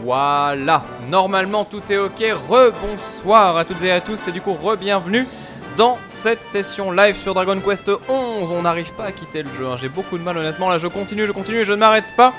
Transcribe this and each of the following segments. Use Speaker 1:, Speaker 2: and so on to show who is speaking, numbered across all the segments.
Speaker 1: Voilà, normalement tout est ok, rebonsoir à toutes et à tous et du coup re-bienvenue dans cette session live sur Dragon Quest 11. On n'arrive pas à quitter le jeu, hein. J'ai beaucoup de mal honnêtement, là je continue et je ne m'arrête pas.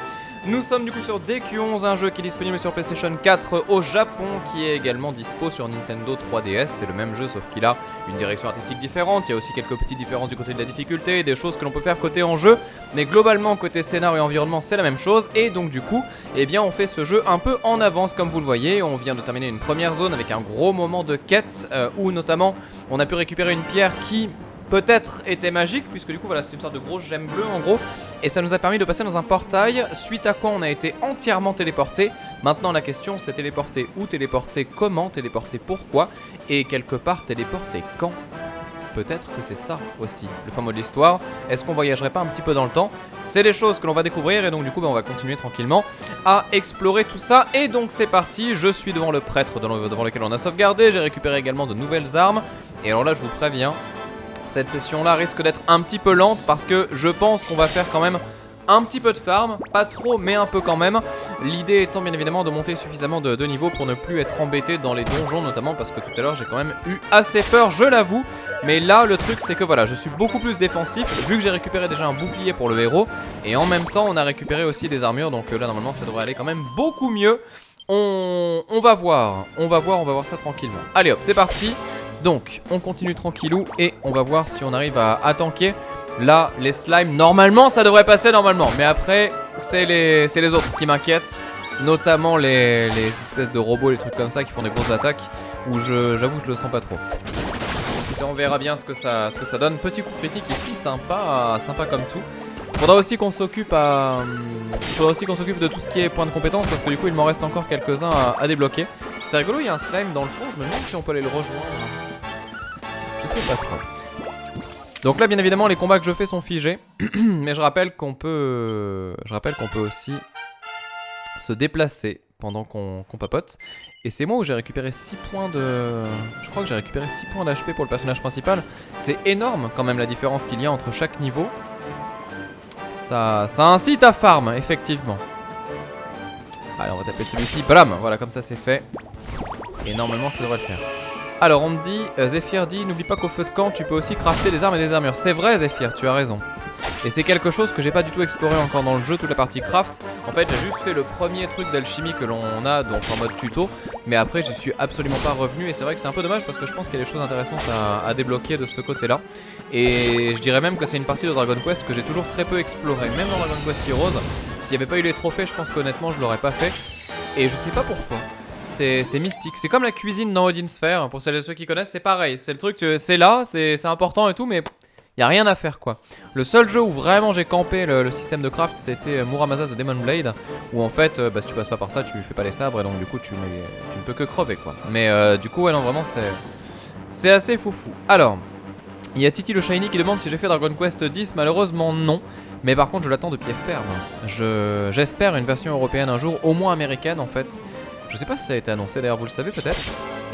Speaker 1: Nous sommes du coup sur DQ11, un jeu qui est disponible sur PlayStation 4 au Japon, qui est également dispo sur Nintendo 3DS. C'est le même jeu sauf qu'il a une direction artistique différente, il y a aussi quelques petites différences du côté de la difficulté, des choses que l'on peut faire côté en jeu, mais globalement côté scénar et environnement c'est la même chose. Et donc du coup, eh bien on fait ce jeu un peu en avance comme vous le voyez. On vient de terminer une première zone avec un gros moment de quête où notamment on a pu récupérer une pierre qui peut-être était magique, puisque du coup voilà, c'est une sorte de grosse gemme bleue en gros, et ça nous a permis de passer dans un portail, suite à quoi on a été entièrement téléporté. Maintenant la question c'est téléporter où, téléporter comment, téléporter pourquoi, et quelque part téléporter quand. Peut-être que c'est ça aussi, le fin mot de l'histoire. Est-ce qu'on voyagerait pas un petit peu dans le temps? C'est des choses que l'on va découvrir et donc du coup on va continuer tranquillement à explorer tout ça. Et donc c'est parti, je suis devant le prêtre devant lequel on a sauvegardé, j'ai récupéré également de nouvelles armes. Et alors là je vous préviens, cette session là risque d'être un petit peu lente parce que je pense qu'on va faire quand même un petit peu de farm, pas trop mais un peu quand même. L'idée étant bien évidemment de monter suffisamment de niveau pour ne plus être embêté dans les donjons notamment, parce que tout à l'heure j'ai quand même eu assez peur, je l'avoue. Mais là le truc c'est que voilà, je suis beaucoup plus défensif vu que j'ai récupéré déjà un bouclier pour le héros. Et en même temps on a récupéré aussi des armures, donc là normalement ça devrait aller quand même beaucoup mieux. On va voir ça tranquillement. Allez hop, c'est parti. Donc on continue tranquillou et on va voir si on arrive à tanker. Là les slimes normalement ça devrait passer normalement, mais après c'est les autres qui m'inquiètent. Notamment les espèces de robots, les trucs comme ça qui font des grosses attaques, où j'avoue que je le sens pas trop. Et on verra bien ce que ça donne. Petit coup critique ici, sympa comme tout. Faudra aussi qu'on s'occupe de tout ce qui est points de compétence, parce que du coup il m'en reste encore quelques-uns à débloquer. C'est rigolo, il y a un slime dans le fond, je me demande si on peut aller le rejoindre. Je sais pas trop. Donc là bien évidemment les combats que je fais sont figés. Mais je rappelle qu'on peut aussi se déplacer pendant qu'on papote. Et c'est moi où j'ai récupéré 6 points de... Je crois que j'ai récupéré 6 points d'HP pour le personnage principal. C'est énorme quand même la différence qu'il y a entre chaque niveau. Ça incite à farm, effectivement. Allez, on va taper celui-ci. Blam, voilà, comme ça c'est fait. Et normalement ça devrait le faire. Alors on me dit, Zephyr dit, n'oublie pas qu'au feu de camp tu peux aussi crafter des armes et des armures. C'est vrai Zephyr, tu as raison. Et c'est quelque chose que j'ai pas du tout exploré encore dans le jeu, toute la partie craft. En fait j'ai juste fait le premier truc d'alchimie que l'on a, donc en mode tuto. Mais après j'y suis absolument pas revenu et c'est vrai que c'est un peu dommage parce que je pense qu'il y a des choses intéressantes à débloquer de ce côté là. Et je dirais même que c'est une partie de Dragon Quest que j'ai toujours très peu exploré. Même dans Dragon Quest Heroes, s'il n'y avait pas eu les trophées je pense qu'honnêtement je l'aurais pas fait. Et je sais pas pourquoi. C'est mystique, c'est comme la cuisine dans Odin Sphere, pour celles et ceux qui connaissent, c'est pareil, c'est le truc, c'est là, c'est important et tout, mais y a rien à faire quoi. Le seul jeu où vraiment j'ai campé le système de craft, c'était Muramasa The Demon Blade, où en fait, si tu passes pas par ça, tu fais pas les sabres, et donc du coup tu ne peux que crever quoi. Mais du coup, ouais non, vraiment c'est assez foufou. Alors, il y a Titi le Shiny qui demande si j'ai fait Dragon Quest 10, malheureusement non. Mais par contre je l'attends de pied ferme. J'espère une version européenne un jour, au moins américaine en fait. Je sais pas si ça a été annoncé, d'ailleurs vous le savez peut-être.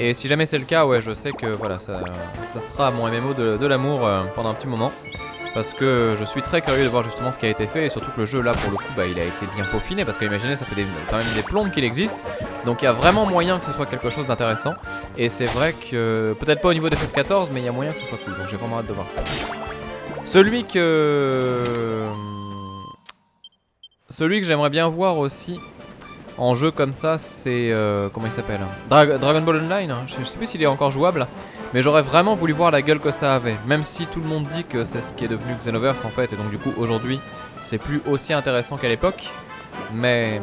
Speaker 1: Et si jamais c'est le cas, ouais je sais que voilà, ça sera mon MMO de l'amour pendant un petit moment. Parce que je suis très curieux de voir justement ce qui a été fait. Et surtout que le jeu là pour le coup il a été bien peaufiné. Parce que imaginez, ça fait quand même des plombes qu'il existe. Donc il y a vraiment moyen que ce soit quelque chose d'intéressant. Et c'est vrai que, peut-être pas au niveau des FF14, mais il y a moyen que ce soit cool. Donc j'ai vraiment hâte de voir ça. Celui que j'aimerais bien voir aussi en jeu comme ça, c'est... comment il s'appelle, Dragon Ball Online, hein. Je sais plus s'il est encore jouable. Mais j'aurais vraiment voulu voir la gueule que ça avait. Même si tout le monde dit que c'est ce qui est devenu Xenoverse en fait. Et donc du coup aujourd'hui c'est plus aussi intéressant qu'à l'époque. Mais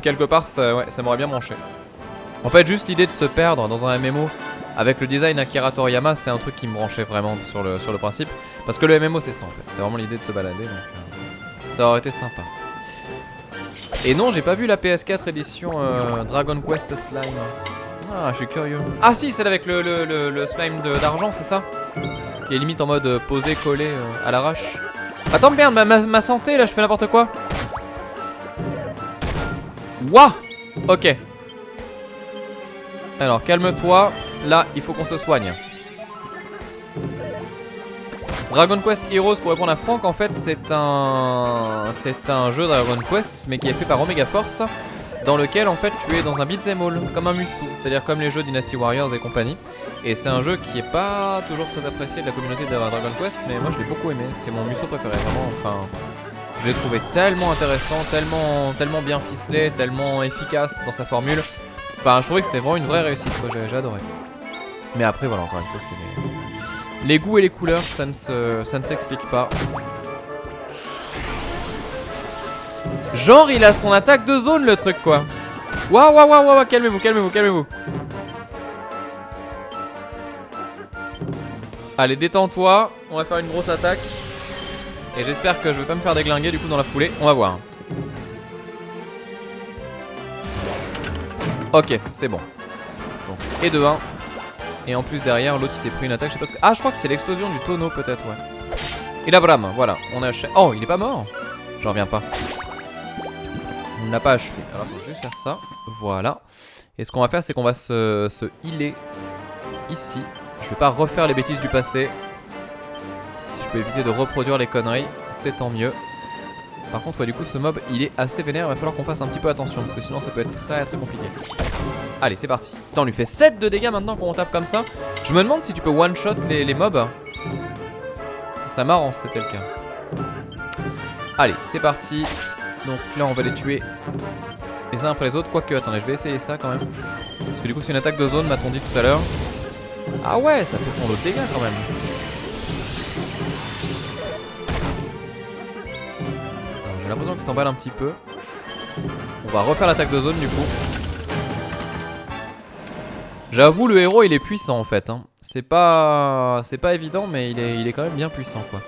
Speaker 1: quelque part ça m'aurait bien branché. En fait juste l'idée de se perdre dans un MMO avec le design Akira Toriyama, c'est un truc qui me branchait vraiment sur le principe. Parce que le MMO c'est ça en fait, c'est vraiment l'idée de se balader, donc ça aurait été sympa. Et non, j'ai pas vu la PS4 édition Dragon Quest Slime. Ah, je suis curieux. Ah si, celle avec le slime d'argent, c'est ça? Qui est limite en mode posé, collé à l'arrache. Attends, merde, ma santé là, je fais n'importe quoi. Wouah. Ok. Alors, calme-toi. Là, il faut qu'on se soigne. Dragon Quest Heroes, pour répondre à Franck, en fait c'est un jeu Dragon Quest mais qui est fait par Omega Force dans lequel en fait tu es dans un beat'em all, comme un Musou, c'est-à-dire comme les jeux Dynasty Warriors et compagnie. Et c'est un jeu qui est pas toujours très apprécié de la communauté de Dragon Quest, mais moi je l'ai beaucoup aimé, c'est mon Musou préféré, vraiment, enfin... Je l'ai trouvé tellement intéressant, tellement bien ficelé, tellement efficace dans sa formule. Enfin, je trouvais que c'était vraiment une vraie réussite, quoi, j'ai adoré. Mais après, voilà, encore une fois, c'est les goûts et les couleurs, ça ne s'explique pas. Genre, il a son attaque de zone, le truc, quoi. Waouh, waouh, waouh, waouh, calmez-vous, calmez-vous, calmez-vous. Allez, détends-toi, on va faire une grosse attaque. Et j'espère que je vais pas me faire déglinguer du coup dans la foulée. On va voir. Ok, c'est bon. Donc, et de 1. Et en plus derrière, l'autre il s'est pris une attaque. Je sais pas ce que... Ah, je crois que c'était l'explosion du tonneau peut-être, ouais. Et la brame, voilà. On a achevé. Oh, il est pas mort. J'en reviens pas. On n'a pas achevé. Alors, faut juste faire ça. Voilà. Et ce qu'on va faire, c'est qu'on va se healer ici. Je vais pas refaire les bêtises du passé. Je peux éviter de reproduire les conneries, c'est tant mieux. Par contre, ouais, du coup, ce mob, il est assez vénère. Il va falloir qu'on fasse un petit peu attention parce que sinon, ça peut être très très compliqué. Allez, c'est parti. Putain, on lui fait 7 de dégâts maintenant quand on tape comme ça. Je me demande si tu peux one-shot les mobs. Ce serait marrant si c'était le cas. Allez, c'est parti. Donc là, on va les tuer les uns après les autres. Quoique, attendez, je vais essayer ça quand même. Parce que du coup, c'est une attaque de zone, m'a-t-on dit tout à l'heure. Ah ouais, ça fait son lot de dégâts quand même. J'ai l'impression qu'il s'emballe un petit peu. On va refaire l'attaque de zone du coup. J'avoue, le héros il est puissant en fait, hein. C'est pas évident, mais il est quand même bien puissant quoi.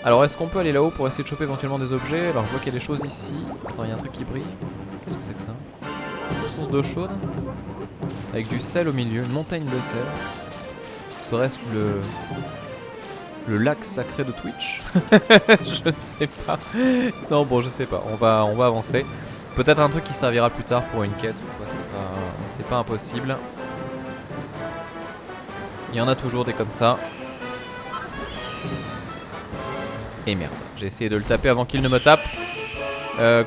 Speaker 1: Alors est-ce qu'on peut aller là-haut pour essayer de choper éventuellement des objets? Alors je vois qu'il y a des choses ici. Attends, il y a un truc qui brille. Qu'est-ce que c'est que ça? Une source d'eau chaude avec du sel au milieu, une montagne de sel. Serait-ce le lac sacré de Twitch? Je ne sais pas. Non, bon, je sais pas. On va avancer. Peut-être un truc qui servira plus tard pour une quête ou quoi. C'est pas impossible. Il y en a toujours des comme ça. Et merde, j'ai essayé de le taper avant qu'il ne me tape.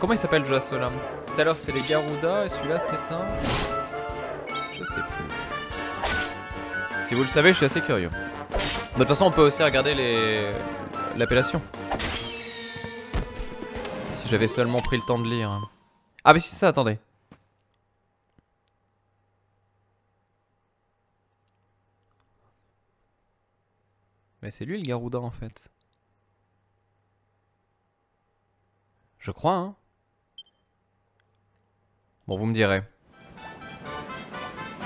Speaker 1: Comment il s'appelle déjà ceux-là? Tout à l'heure c'était les Garuda et celui-là c'est un... Je sais plus. Si vous le savez, je suis assez curieux. De toute façon, on peut aussi regarder l'appellation. Si j'avais seulement pris le temps de lire. Ah mais si c'est ça, attendez. Mais c'est lui le Garuda en fait. Je crois, hein. Bon, vous me direz.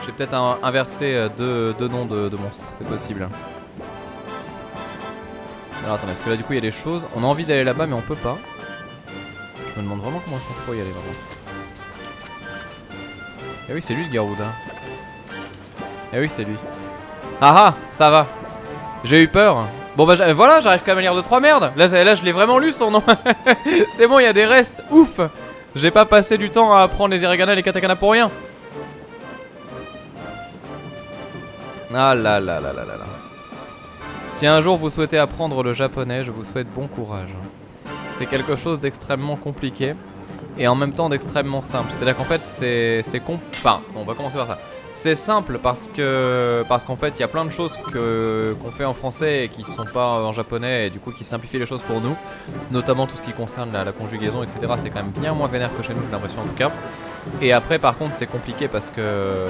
Speaker 1: J'ai peut-être inversé deux noms de monstres, c'est possible. Alors attendez, parce que là du coup il y a des choses. On a envie d'aller là-bas mais on peut pas. Je me demande vraiment comment est-ce qu'on peut y aller vraiment. Eh oui, c'est lui le Garuda. Eh oui, c'est lui. Ah ah, ça va. J'ai eu peur. Bon bah voilà, j'arrive quand même à lire 2-3 merdes. Là je l'ai vraiment lu son nom. C'est bon, il y a des restes. Ouf. J'ai pas passé du temps à apprendre les hiragana et les katakana pour rien. Ah là là là là là là. Si un jour vous souhaitez apprendre le japonais, je vous souhaite bon courage. C'est quelque chose d'extrêmement compliqué et en même temps d'extrêmement simple. C'est-à-dire qu'en fait enfin, on va commencer par ça. C'est simple parce qu'en fait il y a plein de choses qu'on fait en français et qui sont pas en japonais et du coup qui simplifient les choses pour nous. Notamment tout ce qui concerne la conjugaison, etc. C'est quand même bien moins vénère que chez nous, j'ai l'impression en tout cas. Et après par contre c'est compliqué parce que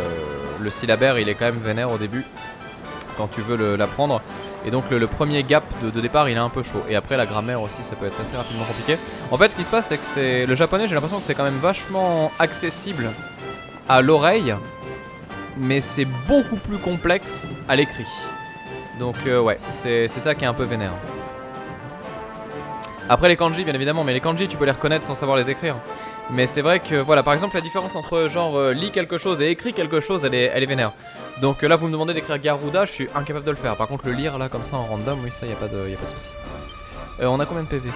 Speaker 1: le syllabaire il est quand même vénère au début quand tu veux l'apprendre. Et donc le premier gap de départ il est un peu chaud. Et après la grammaire aussi ça peut être assez rapidement compliqué. En fait ce qui se passe c'est que le japonais, j'ai l'impression que c'est quand même vachement accessible à l'oreille, mais c'est beaucoup plus complexe à l'écrit. Donc ouais, c'est ça qui est un peu vénère. Après les kanji bien évidemment, mais les kanji tu peux les reconnaître sans savoir les écrire. Mais c'est vrai que voilà, par exemple la différence entre genre lit quelque chose et écrit quelque chose, elle est vénère. Donc là vous me demandez d'écrire Garuda, je suis incapable de le faire. Par contre le lire là comme ça en random, oui ça y a pas de souci. On a combien de PV?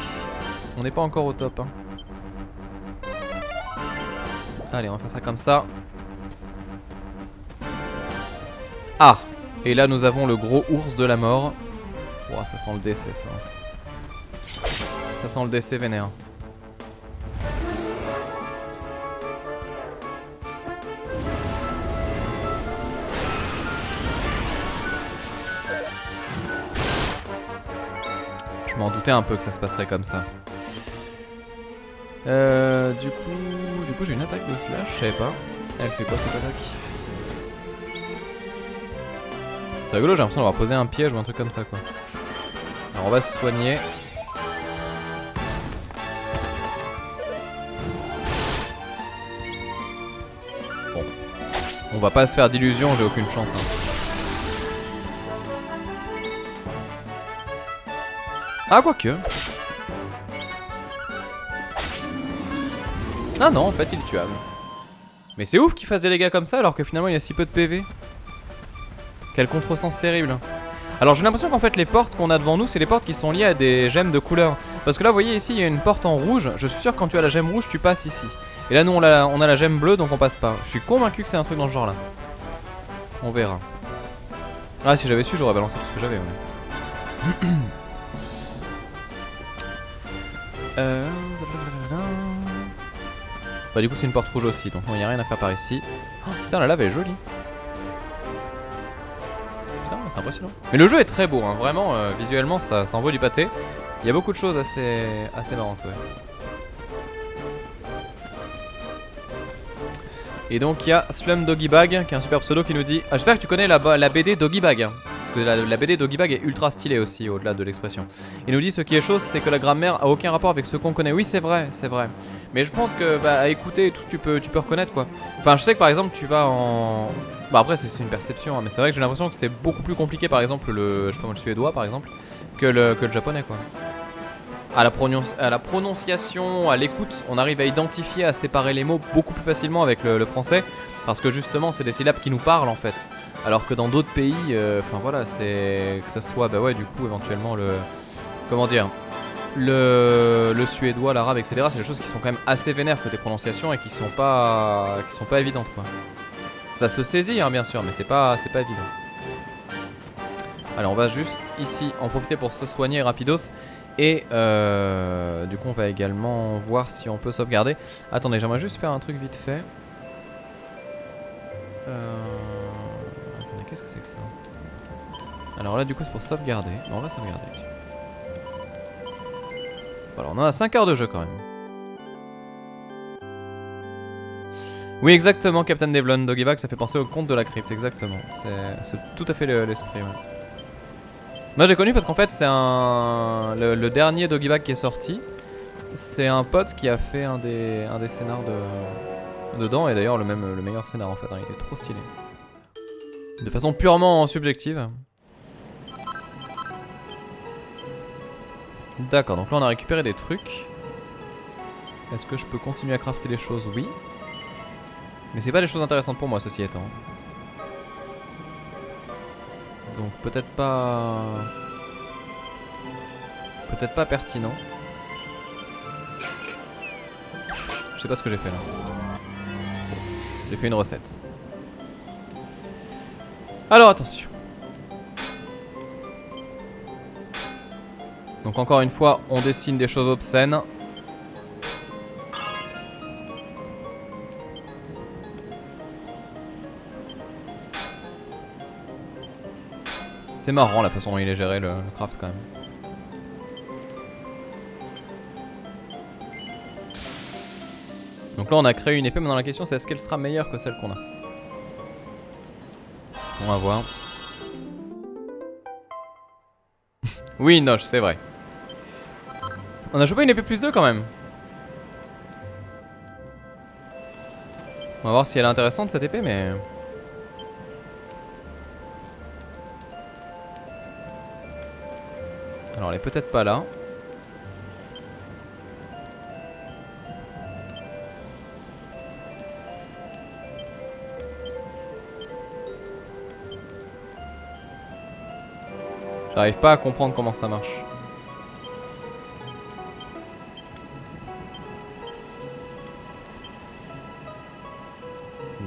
Speaker 1: On n'est pas encore au top hein. Allez, on va faire ça comme ça. Ah, et là nous avons le gros ours de la mort. Ouah, ça sent le décès ça. Ça sent le décès vénère. Je m'en doutais un peu que ça se passerait comme ça. Du coup j'ai une attaque de slash, je savais pas. Elle fait quoi cette attaque? C'est rigolo, j'ai l'impression d'avoir posé un piège ou un truc comme ça quoi. Alors on va se soigner. Bon. On va pas se faire d'illusions, j'ai aucune chance. Ah, quoique. Ah non, en fait, il est tuable. Mais c'est ouf qu'il fasse des dégâts comme ça alors que finalement il y a si peu de PV. Quel contresens terrible. Alors j'ai l'impression qu'en fait les portes qu'on a devant nous, c'est les portes qui sont liées à des gemmes de couleur. Parce que là, vous voyez ici, il y a une porte en rouge. Je suis sûr que quand tu as la gemme rouge, tu passes ici. Et là, nous, on a la gemme bleue, donc on passe pas. Je suis convaincu que c'est un truc dans ce genre là. On verra. Ah, si j'avais su, j'aurais balancé tout ce que j'avais. Ouais. Bah du coup c'est une porte rouge aussi, donc il n'y a rien à faire par ici. Oh, putain, la lave elle est jolie. Putain, c'est impressionnant. Mais le jeu est très beau, hein. Vraiment, visuellement ça en vaut du pâté. Il y a beaucoup de choses assez marrantes, ouais. Et donc il y a Slum Doggy Bag, qui est un super pseudo qui nous dit j'espère que tu connais la BD Doggy Bag. Parce que la BD Doggy Bag est ultra stylée aussi, au-delà de l'expression. Il nous dit ce qui est chose, c'est que la grammaire a aucun rapport avec ce qu'on connaît. Oui, c'est vrai, c'est vrai. Mais je pense que à écouter et tout, tu peux reconnaître quoi. Enfin, je sais que par exemple, tu vas en. Bah après, c'est une perception, hein, mais c'est vrai que j'ai l'impression que c'est beaucoup plus compliqué, par exemple, je sais pas, le suédois par exemple, que le japonais quoi. À la prononciation, à l'écoute, on arrive à identifier, à séparer les mots beaucoup plus facilement avec le français. Parce que justement, c'est des syllabes qui nous parlent en fait. Alors que dans d'autres pays, enfin voilà, c'est que ça soit, bah ouais, du coup, éventuellement le. Comment dire, le suédois, l'arabe, etc. C'est des choses qui sont quand même assez vénères côté prononciation et qui sont pas évidentes quoi. Ça se saisit, hein, bien sûr, mais c'est pas évident. Alors, on va juste ici en profiter pour se soigner rapidos. Et du coup on va également voir si on peut sauvegarder. Attendez, j'aimerais juste faire un truc vite fait. Attendez, qu'est-ce que c'est que ça? Alors là du coup c'est pour sauvegarder. Non, on va sauvegarder. Voilà, on en a 5 heures de jeu quand même. Oui exactement, Captain Devlon, Doggyback, ça fait penser au conte de la crypte, exactement. C'est tout à fait l'esprit, ouais. Moi j'ai connu parce qu'en fait c'est le dernier Doggyback qui est sorti. C'est un pote qui a fait un des scénars dedans. Et d'ailleurs le meilleur scénar en fait, hein, il était trop stylé. De façon purement subjective. D'accord, donc là on a récupéré des trucs. Est-ce que je peux continuer à crafter les choses? Oui. Mais c'est pas des choses intéressantes pour moi ceci étant. Donc peut-être pas pertinent. Je sais pas ce que j'ai fait là. J'ai fait une recette. Alors attention. Donc encore une fois, on dessine des choses obscènes. C'est marrant la façon dont il est géré le craft quand même. Donc là on a créé une épée, maintenant la question c'est est-ce qu'elle sera meilleure que celle qu'on a? On va voir. Oui, Noche, c'est vrai. On a chopé une épée plus 2 quand même. On va voir si elle est intéressante cette épée, mais... Alors elle est peut-être pas là. J'arrive pas à comprendre comment ça marche.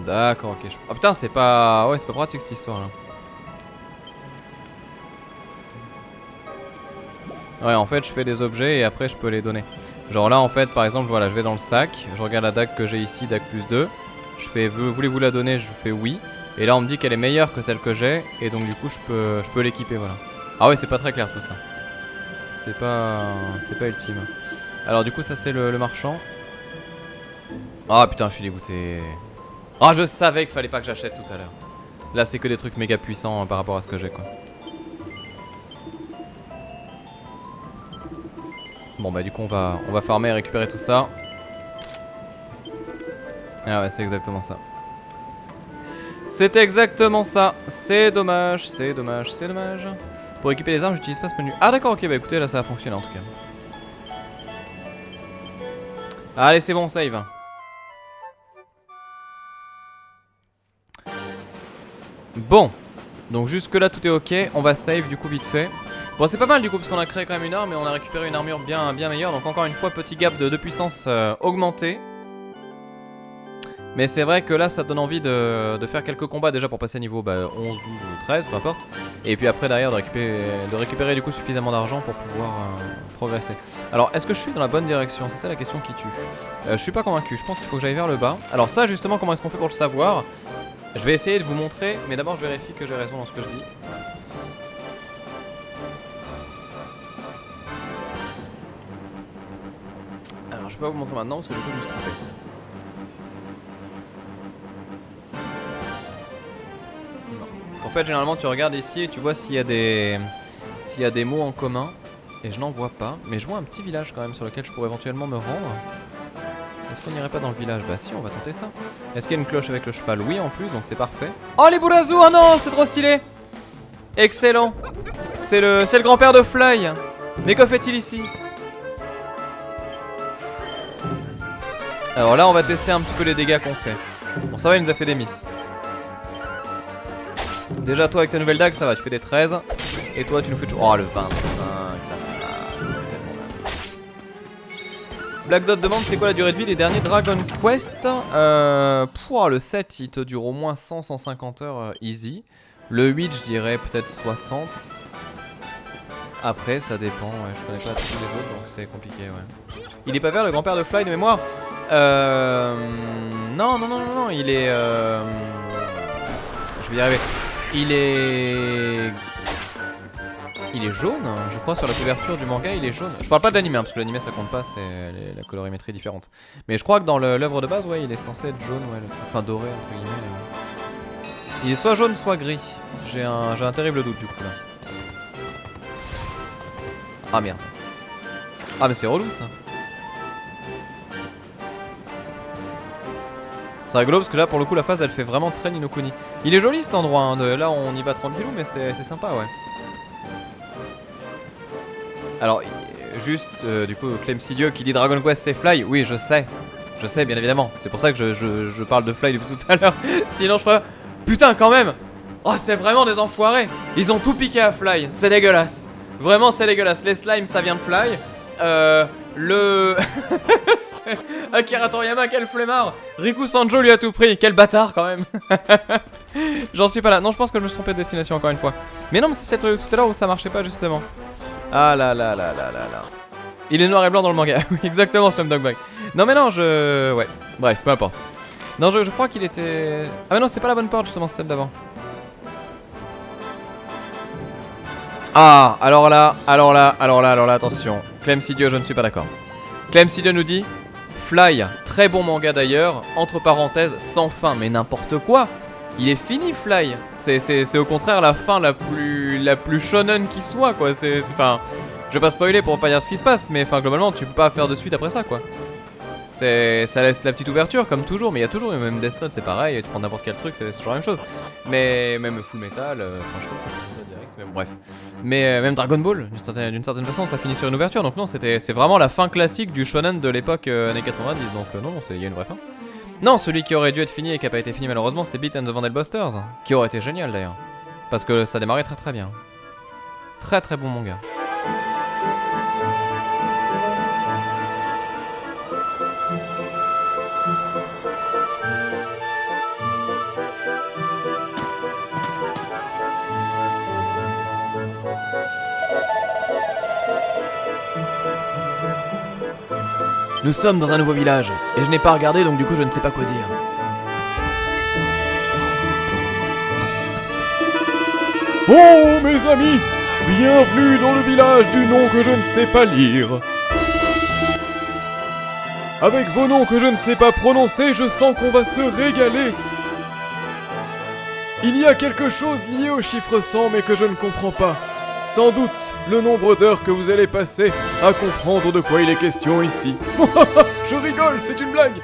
Speaker 1: D'accord, ok. Oh putain, c'est pas... Ouais, c'est pas pratique cette histoire là. Ouais, en fait, je fais des objets et après je peux les donner. Genre là, en fait, par exemple, voilà, je vais dans le sac. Je regarde la dague que j'ai ici, dague plus 2. Je fais, voulez-vous la donner? Je fais oui. Et là, on me dit qu'elle est meilleure que celle que j'ai. Et donc, du coup, je peux l'équiper, voilà. Ah ouais, c'est pas très clair tout ça. C'est pas ultime. Alors du coup ça c'est le marchand. Ah putain je suis dégoûté. Ah je savais qu'il fallait pas que j'achète tout à l'heure. Là c'est que des trucs méga puissants par rapport à ce que j'ai quoi. Bon bah du coup on va farmer et récupérer tout ça. Ah ouais c'est exactement ça. C'est exactement ça. C'est dommage, c'est dommage, c'est dommage. Pour équiper les armes j'utilise pas ce menu. Ah d'accord ok bah écoutez là ça a fonctionné en tout cas. Allez c'est bon save. Bon, donc jusque là tout est ok, on va save du coup vite fait. Bon c'est pas mal du coup parce qu'on a créé quand même une arme et on a récupéré une armure bien meilleure. Donc encore une fois petit gap de puissance augmenté. Mais c'est vrai que là ça donne envie de faire quelques combats déjà pour passer niveau 11, 12 ou 13, peu importe. Et puis après derrière de récupérer du coup suffisamment d'argent pour pouvoir progresser. Alors est-ce que je suis dans la bonne direction? C'est ça la question qui tue. Je suis pas convaincu, je pense qu'il faut que j'aille vers le bas. Alors ça justement comment est-ce qu'on fait pour le savoir? Je vais essayer de vous montrer, mais d'abord je vérifie que j'ai raison dans ce que je dis. Alors je vais pas vous montrer maintenant parce que du coup je me suis trompé. Non. Parce qu'en fait généralement tu regardes ici et tu vois s'il y a des mots en commun. Et je n'en vois pas. Mais je vois un petit village quand même sur lequel je pourrais éventuellement me rendre. Est-ce qu'on n'irait pas dans le village? Bah si, on va tenter ça. Est-ce qu'il y a une cloche avec le cheval? Oui en plus, donc c'est parfait. Oh les Burazou, oh non, c'est trop stylé. Excellent. C'est le grand-père de Fly. Mais que fait-il ici? Alors là on va tester un petit peu les dégâts qu'on fait. Bon ça va, il nous a fait des miss. Déjà toi avec ta nouvelle dague ça va, tu fais des 13. Et toi tu nous fais toujours... Oh le 25, ça fait mal. Black Dot demande c'est quoi la durée de vie des derniers Dragon Quest. Le 7 il te dure au moins 100-150 heures easy. Le 8 je dirais peut-être 60. Après ça dépend, ouais, je connais pas tous les autres donc c'est compliqué ouais. Il est pas vert le grand-père de Fly de mémoire? Non, il est... Je vais y arriver. Il est jaune, je crois, sur la couverture du manga, il est jaune. Je parle pas de l'anime, parce que l'anime ça compte pas, c'est la colorimétrie différente. Mais je crois que dans l'œuvre de base, ouais, il est censé être jaune, ouais, enfin doré, entre guillemets. Il est soit jaune, soit gris. J'ai un terrible doute, du coup, là. Ah, merde. Ah, mais c'est relou, ça. C'est rigolo, parce que là, pour le coup, la phase, elle fait vraiment très Ni no Kuni. Il est joli, cet endroit, hein, là, on y va tranquillou, mais c'est sympa, ouais. Alors, juste, du coup, Clemsidieux qui dit Dragon Quest c'est Fly. Oui, je sais, bien évidemment. C'est pour ça que je parle de Fly depuis tout à l'heure. Sinon, je ferais... Putain, quand même. Oh, c'est vraiment des enfoirés. Ils ont tout piqué à Fly. C'est dégueulasse. Vraiment, c'est dégueulasse. Les slimes, ça vient de Fly. Akira Toriyama, quel flemmard. Riku Sanjo lui a tout pris. Quel bâtard, quand même. J'en suis pas là. Non, je pense que je me suis trompé de destination encore une fois. Mais non, mais c'est tout à l'heure où ça marchait pas, justement. Ah là là là là là là. Il est noir et blanc dans le manga. Oui, exactement, Slumdog Bag. Non, mais non, ouais. Bref, peu importe. Non, je crois qu'il était... Ah, mais non, c'est pas la bonne porte, justement, c'est celle d'avant. Ah, alors là, attention. Clemsidieux, je ne suis pas d'accord. Clemsidieux nous dit Fly, très bon manga d'ailleurs. Entre parenthèses, sans fin, mais n'importe quoi. Il est fini Fly. C'est au contraire la fin la plus shonen qui soit quoi. Enfin, je vais pas spoiler pour pas dire ce qui se passe, mais enfin globalement tu peux pas faire de suite après ça quoi. Ça laisse la petite ouverture comme toujours, mais il y a toujours même Death Note c'est pareil. Tu prends n'importe quel truc c'est toujours la même chose. Mais même Full Metal, enfin je sais pas pourquoi je fais ça direct, mais bon, bref. Mais même Dragon Ball d'une certaine façon ça finit sur une ouverture, donc non c'est vraiment la fin classique du shonen de l'époque années 90, donc non il y a une vraie fin. Non, celui qui aurait dû être fini et qui a pas été fini malheureusement, c'est Beat and the Vandal Busters, qui aurait été génial d'ailleurs. Parce que ça démarrait très très bien. Très très bon manga. Nous sommes dans un nouveau village, et je n'ai pas regardé donc du coup je ne sais pas quoi dire. Oh mes amis,
Speaker 2: Bienvenue dans le village du nom que je ne sais pas lire. Avec vos noms que je ne sais pas prononcer, je sens qu'on va se régaler. Il y a quelque chose lié au chiffre 100 mais que je ne comprends pas. Sans doute le nombre d'heures que vous allez passer à comprendre de quoi il est question ici. Je rigole, c'est une blague.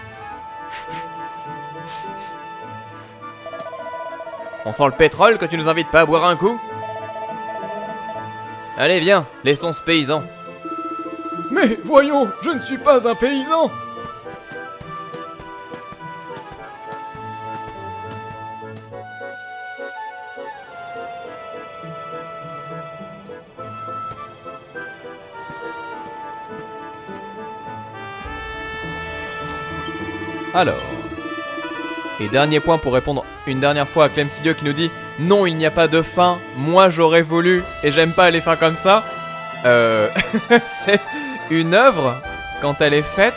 Speaker 1: On sent le pétrole que tu nous invites pas à boire un coup? Allez, viens, laissons ce paysan.
Speaker 2: Mais voyons, je ne suis pas un paysan.
Speaker 1: Alors... Et dernier point pour répondre une dernière fois à Clemsidieux qui nous dit « Non, il n'y a pas de fin, moi j'aurais voulu, et j'aime pas les fins comme ça. » C'est une œuvre, quand elle est faite,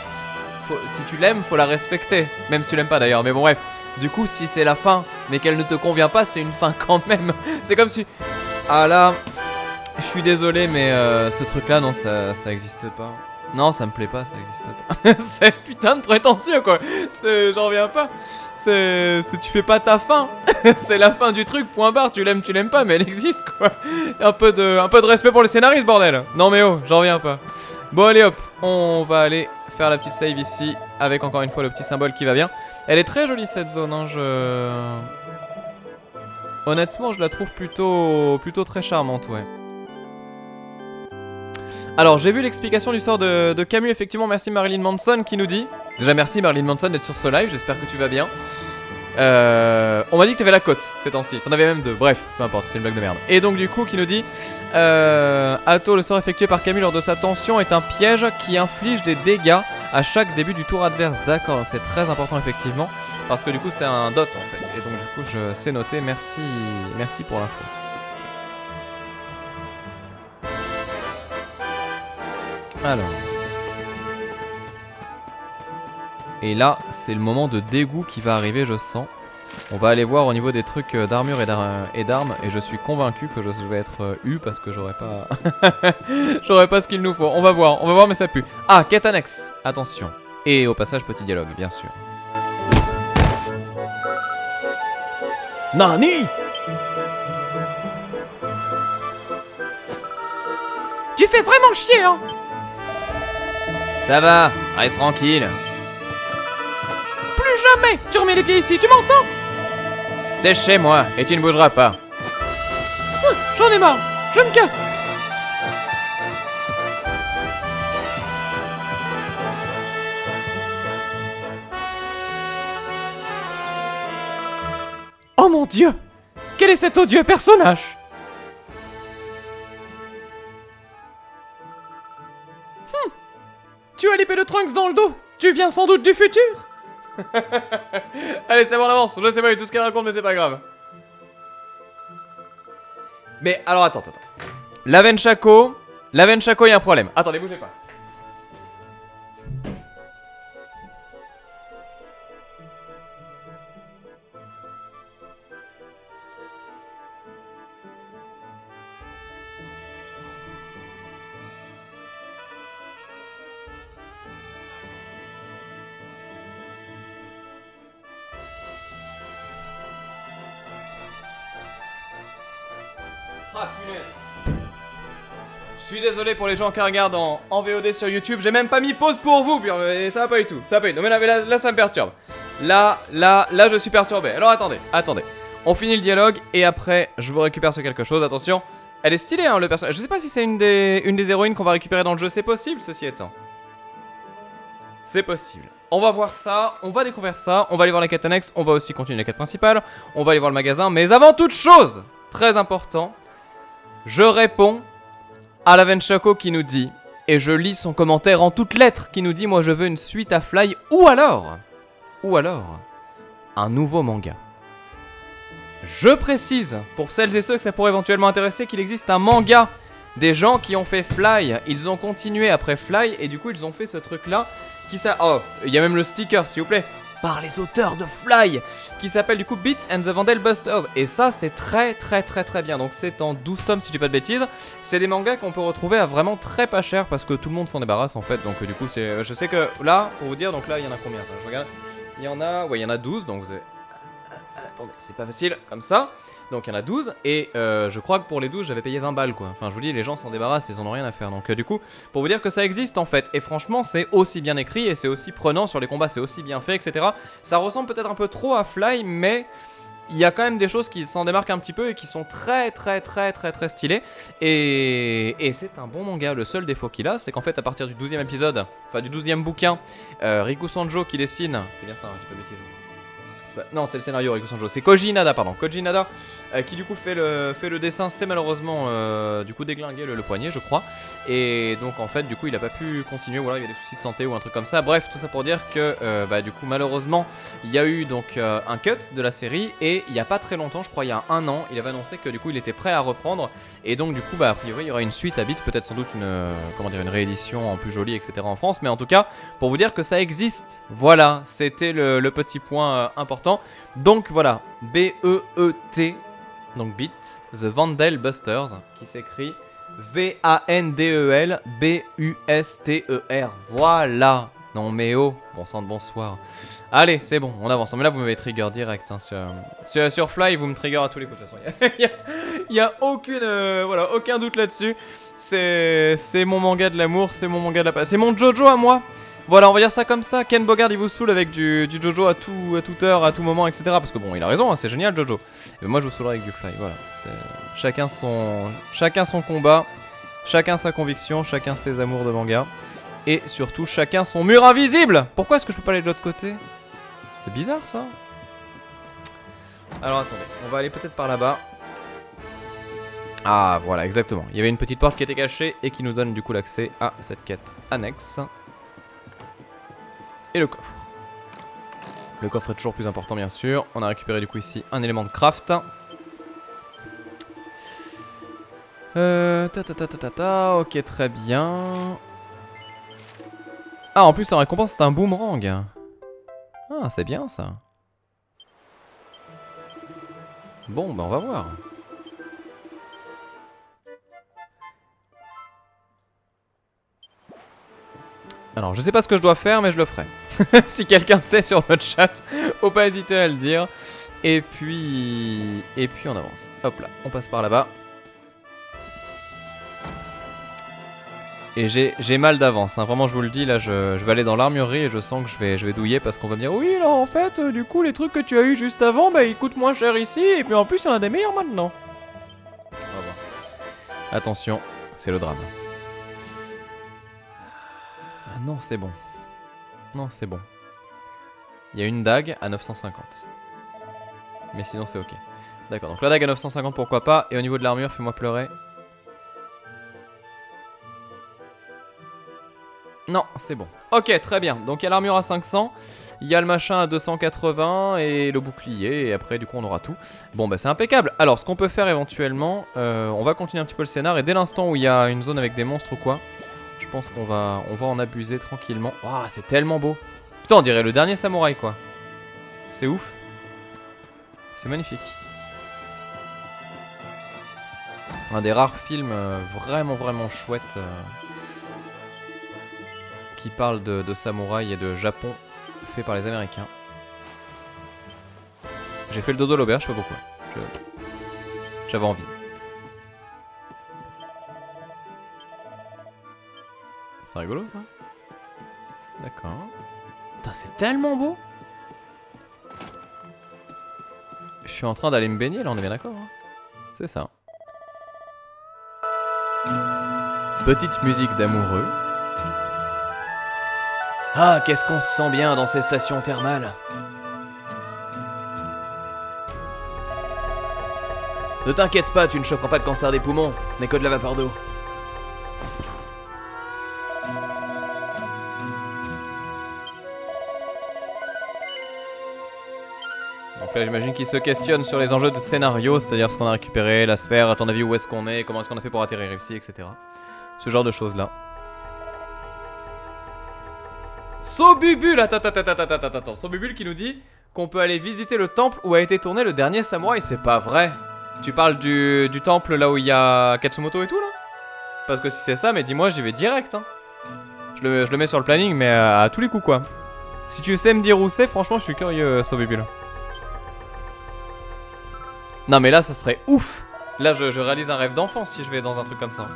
Speaker 1: si tu l'aimes, faut la respecter. Même si tu l'aimes pas d'ailleurs, mais bon bref. Du coup, si c'est la fin, mais qu'elle ne te convient pas, c'est une fin quand même. C'est comme si... Ah là... Je suis désolé, mais ce truc-là, non, ça existe pas. Non, ça me plaît pas, ça existe pas. C'est putain de prétentieux, quoi. J'en reviens pas. Tu fais pas ta fin. C'est la fin du truc, point barre. Tu l'aimes pas, mais elle existe, quoi. Un peu de respect pour les scénaristes, bordel. Non, mais oh, j'en reviens pas. Bon, allez, hop. On va aller faire la petite save ici, avec encore une fois le petit symbole qui va bien. Elle est très jolie, cette zone, hein. Honnêtement, je la trouve plutôt très charmante, ouais. Alors, j'ai vu l'explication du sort de Camus, effectivement, merci Marilyn Manson qui nous dit... Déjà, merci Marilyn Manson d'être sur ce live, j'espère que tu vas bien. On m'a dit que tu avais la cote ces temps-ci, t'en avais même deux, bref, peu importe, c'était une blague de merde. Et donc du coup, qui nous dit... Atto, le sort effectué par Camus lors de sa tension est un piège qui inflige des dégâts à chaque début du tour adverse. D'accord, donc c'est très important effectivement, parce que du coup c'est un dot en fait. Et donc du coup, c'est noté, merci pour l'info. Alors. Et là, c'est le moment de dégoût qui va arriver, je sens. On va aller voir au niveau des trucs d'armure et d'armes. Et je suis convaincu que je vais être eu parce que j'aurai pas... j'aurai pas ce qu'il nous faut. On va voir, mais ça pue. Ah, quête annexe. Attention. Et au passage, petit dialogue, bien sûr.
Speaker 2: Nani?
Speaker 1: Tu fais vraiment chier, hein? Ça va, reste tranquille. Plus jamais tu remets les pieds ici, tu m'entends? C'est chez moi et tu ne bougeras pas. J'en ai marre, je me casse. Oh mon Dieu! Quel est cet odieux personnage? Tu as l'épée de Trunks dans le dos. Tu viens sans doute du futur. Allez, c'est bon, on avance. Je sais pas tout ce qu'elle raconte, mais c'est pas grave. Mais alors, attends. Lavenchaco, il y a un problème. Attendez, bougez pas. Ah, punaise. Je suis désolé pour les gens qui regardent en VOD sur YouTube. J'ai même pas mis pause pour vous. Et ça va pas du tout. Non, mais là, ça me perturbe. Là, je suis perturbé. Alors, attendez. On finit le dialogue et après, je vous récupère sur quelque chose. Attention. Elle est stylée, hein, le personnage. Je sais pas si c'est une des héroïnes qu'on va récupérer dans le jeu. C'est possible, ceci étant. C'est possible. On va voir ça, on va découvrir ça, on va aller voir la quête annexe, on va aussi continuer la quête principale, on va aller voir le magasin, mais avant toute chose, très important, je réponds à Lavenchaco qui nous dit, et je lis son commentaire en toutes lettres, qui nous dit, moi je veux une suite à Fly, ou alors, un nouveau manga. Je précise, pour celles et ceux que ça pourrait éventuellement intéresser, qu'il existe un manga des gens qui ont fait Fly, ils ont continué après Fly, et du coup ils ont fait ce truc là, qui ça... Oh, il y a même le sticker s'il vous plaît. par les auteurs de Fly, qui s'appelle du coup Beat and the Vandal Busters. Et ça, c'est très bien. Donc c'est en 12 tomes si j'ai pas de bêtises. C'est des mangas qu'on peut retrouver à vraiment très pas cher parce que tout le monde s'en débarrasse en fait. Donc du coup, c'est, je sais que là, pour vous dire, donc là, il y en a combien? Enfin, je regarde. Il y en a, ouais, il y en a 12. Donc vous avez... Attendez, c'est pas facile comme ça. Donc il y en a 12 et je crois que pour les 12 j'avais payé 20 balles quoi. Enfin je vous dis, les gens s'en débarrassent, ils en ont rien à faire. Donc du coup, pour vous dire que ça existe en fait. Et franchement c'est aussi bien écrit et c'est aussi prenant sur les combats, c'est aussi bien fait, etc. Ça ressemble peut-être un peu trop à Fly, mais il y a quand même des choses qui s'en démarquent un petit peu et qui sont très stylées. Et c'est un bon manga. Le seul défaut qu'il a, c'est qu'en fait à partir du 12e épisode, enfin du 12e bouquin, Riku Sanjo qui dessine, c'est bien ça, hein, j'ai pas de bêtises. Non, c'est le scénario Riku Sanjo, c'est Koji Nada, pardon. Koji Nada qui du coup fait le dessin, c'est malheureusement du coup déglingué le poignet, je crois. Et donc en fait, du coup, il a pas pu continuer, ou alors il y a des soucis de santé ou un truc comme ça. Bref, tout ça pour dire que du coup, malheureusement, il y a eu donc un cut de la série. Et il y a pas très longtemps, je crois, il y a un an, il avait annoncé que du coup, il était prêt à reprendre. Et donc, du coup, a priori, il y aura une suite à Beat, peut-être sans doute une réédition en plus jolie, etc. en France. Mais en tout cas, pour vous dire que ça existe. Voilà, c'était le petit point important. Donc voilà, B-E-E-T, donc Beat, The Vandal Busters, qui s'écrit V-A-N-D-E-L-B-U-S-T-E-R. Voilà. Non mais oh, bon sang de bonsoir. Allez, c'est bon, on avance. Mais là, vous m'avez trigger direct. Hein, sur Fly, vous me trigger à tous les coups. De toute façon, il y a aucune, voilà, aucun doute là-dessus. C'est mon manga de l'amour, c'est mon manga de la paix. C'est mon Jojo à moi. Voilà, on va dire ça comme ça. Ken Bogard, il vous saoule avec du Jojo à toute heure, à tout moment, etc. Parce que bon, il a raison, hein, c'est génial Jojo. Mais moi, je vous saoulerai avec du Fly. Voilà, c'est chacun son combat, chacun sa conviction, chacun ses amours de manga, et surtout chacun son mur invisible. Pourquoi est-ce que je peux pas aller de l'autre côté? C'est bizarre ça. Alors attendez, on va aller peut-être par là-bas. Ah voilà, exactement. Il y avait une petite porte qui était cachée et qui nous donne du coup l'accès à cette quête annexe. Et le coffre. Le coffre est toujours plus important bien sûr. On a récupéré du coup ici un élément de craft. Ok, très bien. Ah, en plus en récompense c'est un boomerang. Ah, c'est bien ça. Bon, bah on va voir. Alors, je sais pas ce que je dois faire, mais je le ferai. Si quelqu'un sait sur notre chat, faut pas hésiter à le dire. Et puis on avance. Hop là, on passe par là-bas. Et j'ai mal d'avance, hein. Vraiment je vous le dis, là je vais aller dans l'armurerie et je sens que je vais douiller parce qu'on va me dire oui, là en fait, du coup les trucs que tu as eu juste avant, bah ils coûtent moins cher ici, et puis en plus il y en a des meilleurs maintenant. On va voir. Attention, c'est le drame. Ah non, c'est bon. Non, c'est bon. Il y a une dague à 950. Mais sinon c'est ok. D'accord, donc la dague à 950 pourquoi pas, et au niveau de l'armure, fais-moi pleurer. Non, c'est bon. Ok, très bien. Donc il y a l'armure à 500, il y a le machin à 280 et le bouclier, et après du coup on aura tout. Bon bah c'est impeccable. Alors ce qu'on peut faire éventuellement, on va continuer un petit peu le scénar, et dès l'instant où il y a une zone avec des monstres ou quoi, je pense qu'on va en abuser tranquillement. Waouh, c'est tellement beau. Putain, on dirait le dernier samouraï quoi. C'est ouf. C'est magnifique. Un des rares films vraiment chouettes. Qui parle de samouraï et de Japon, fait par les Américains. J'ai fait le dodo à l'auberge, je sais pas pourquoi. J'avais envie. C'est rigolo ça. D'accord. Putain, c'est tellement beau. Je suis en train d'aller me baigner là, on est bien d'accord, hein. C'est ça. Petite musique d'amoureux. Ah, qu'est-ce qu'on se sent bien dans ces stations thermales. Ne t'inquiète pas, tu ne choperas pas de cancer des poumons, ce n'est que de la vapeur d'eau. Donc là j'imagine qu'il se questionne sur les enjeux de scénario, c'est-à-dire ce qu'on a récupéré, la sphère, à ton avis où est-ce qu'on est, comment est-ce qu'on a fait pour atterrir ici, etc. Ce genre de choses là. Sobubule. Attends. Sobubule qui nous dit qu'on peut aller visiter le temple où a été tourné le dernier samouraï. C'est pas vrai. Tu parles du temple là où il y a Katsumoto et tout là? Parce que si c'est ça, mais dis-moi, j'y vais direct. Hein. Je le mets sur le planning, mais à tous les coups quoi. Si tu sais me dire où c'est, franchement, je suis curieux, Sobubule. Non mais là, ça serait ouf. Là, je réalise un rêve d'enfant si je vais dans un truc comme ça.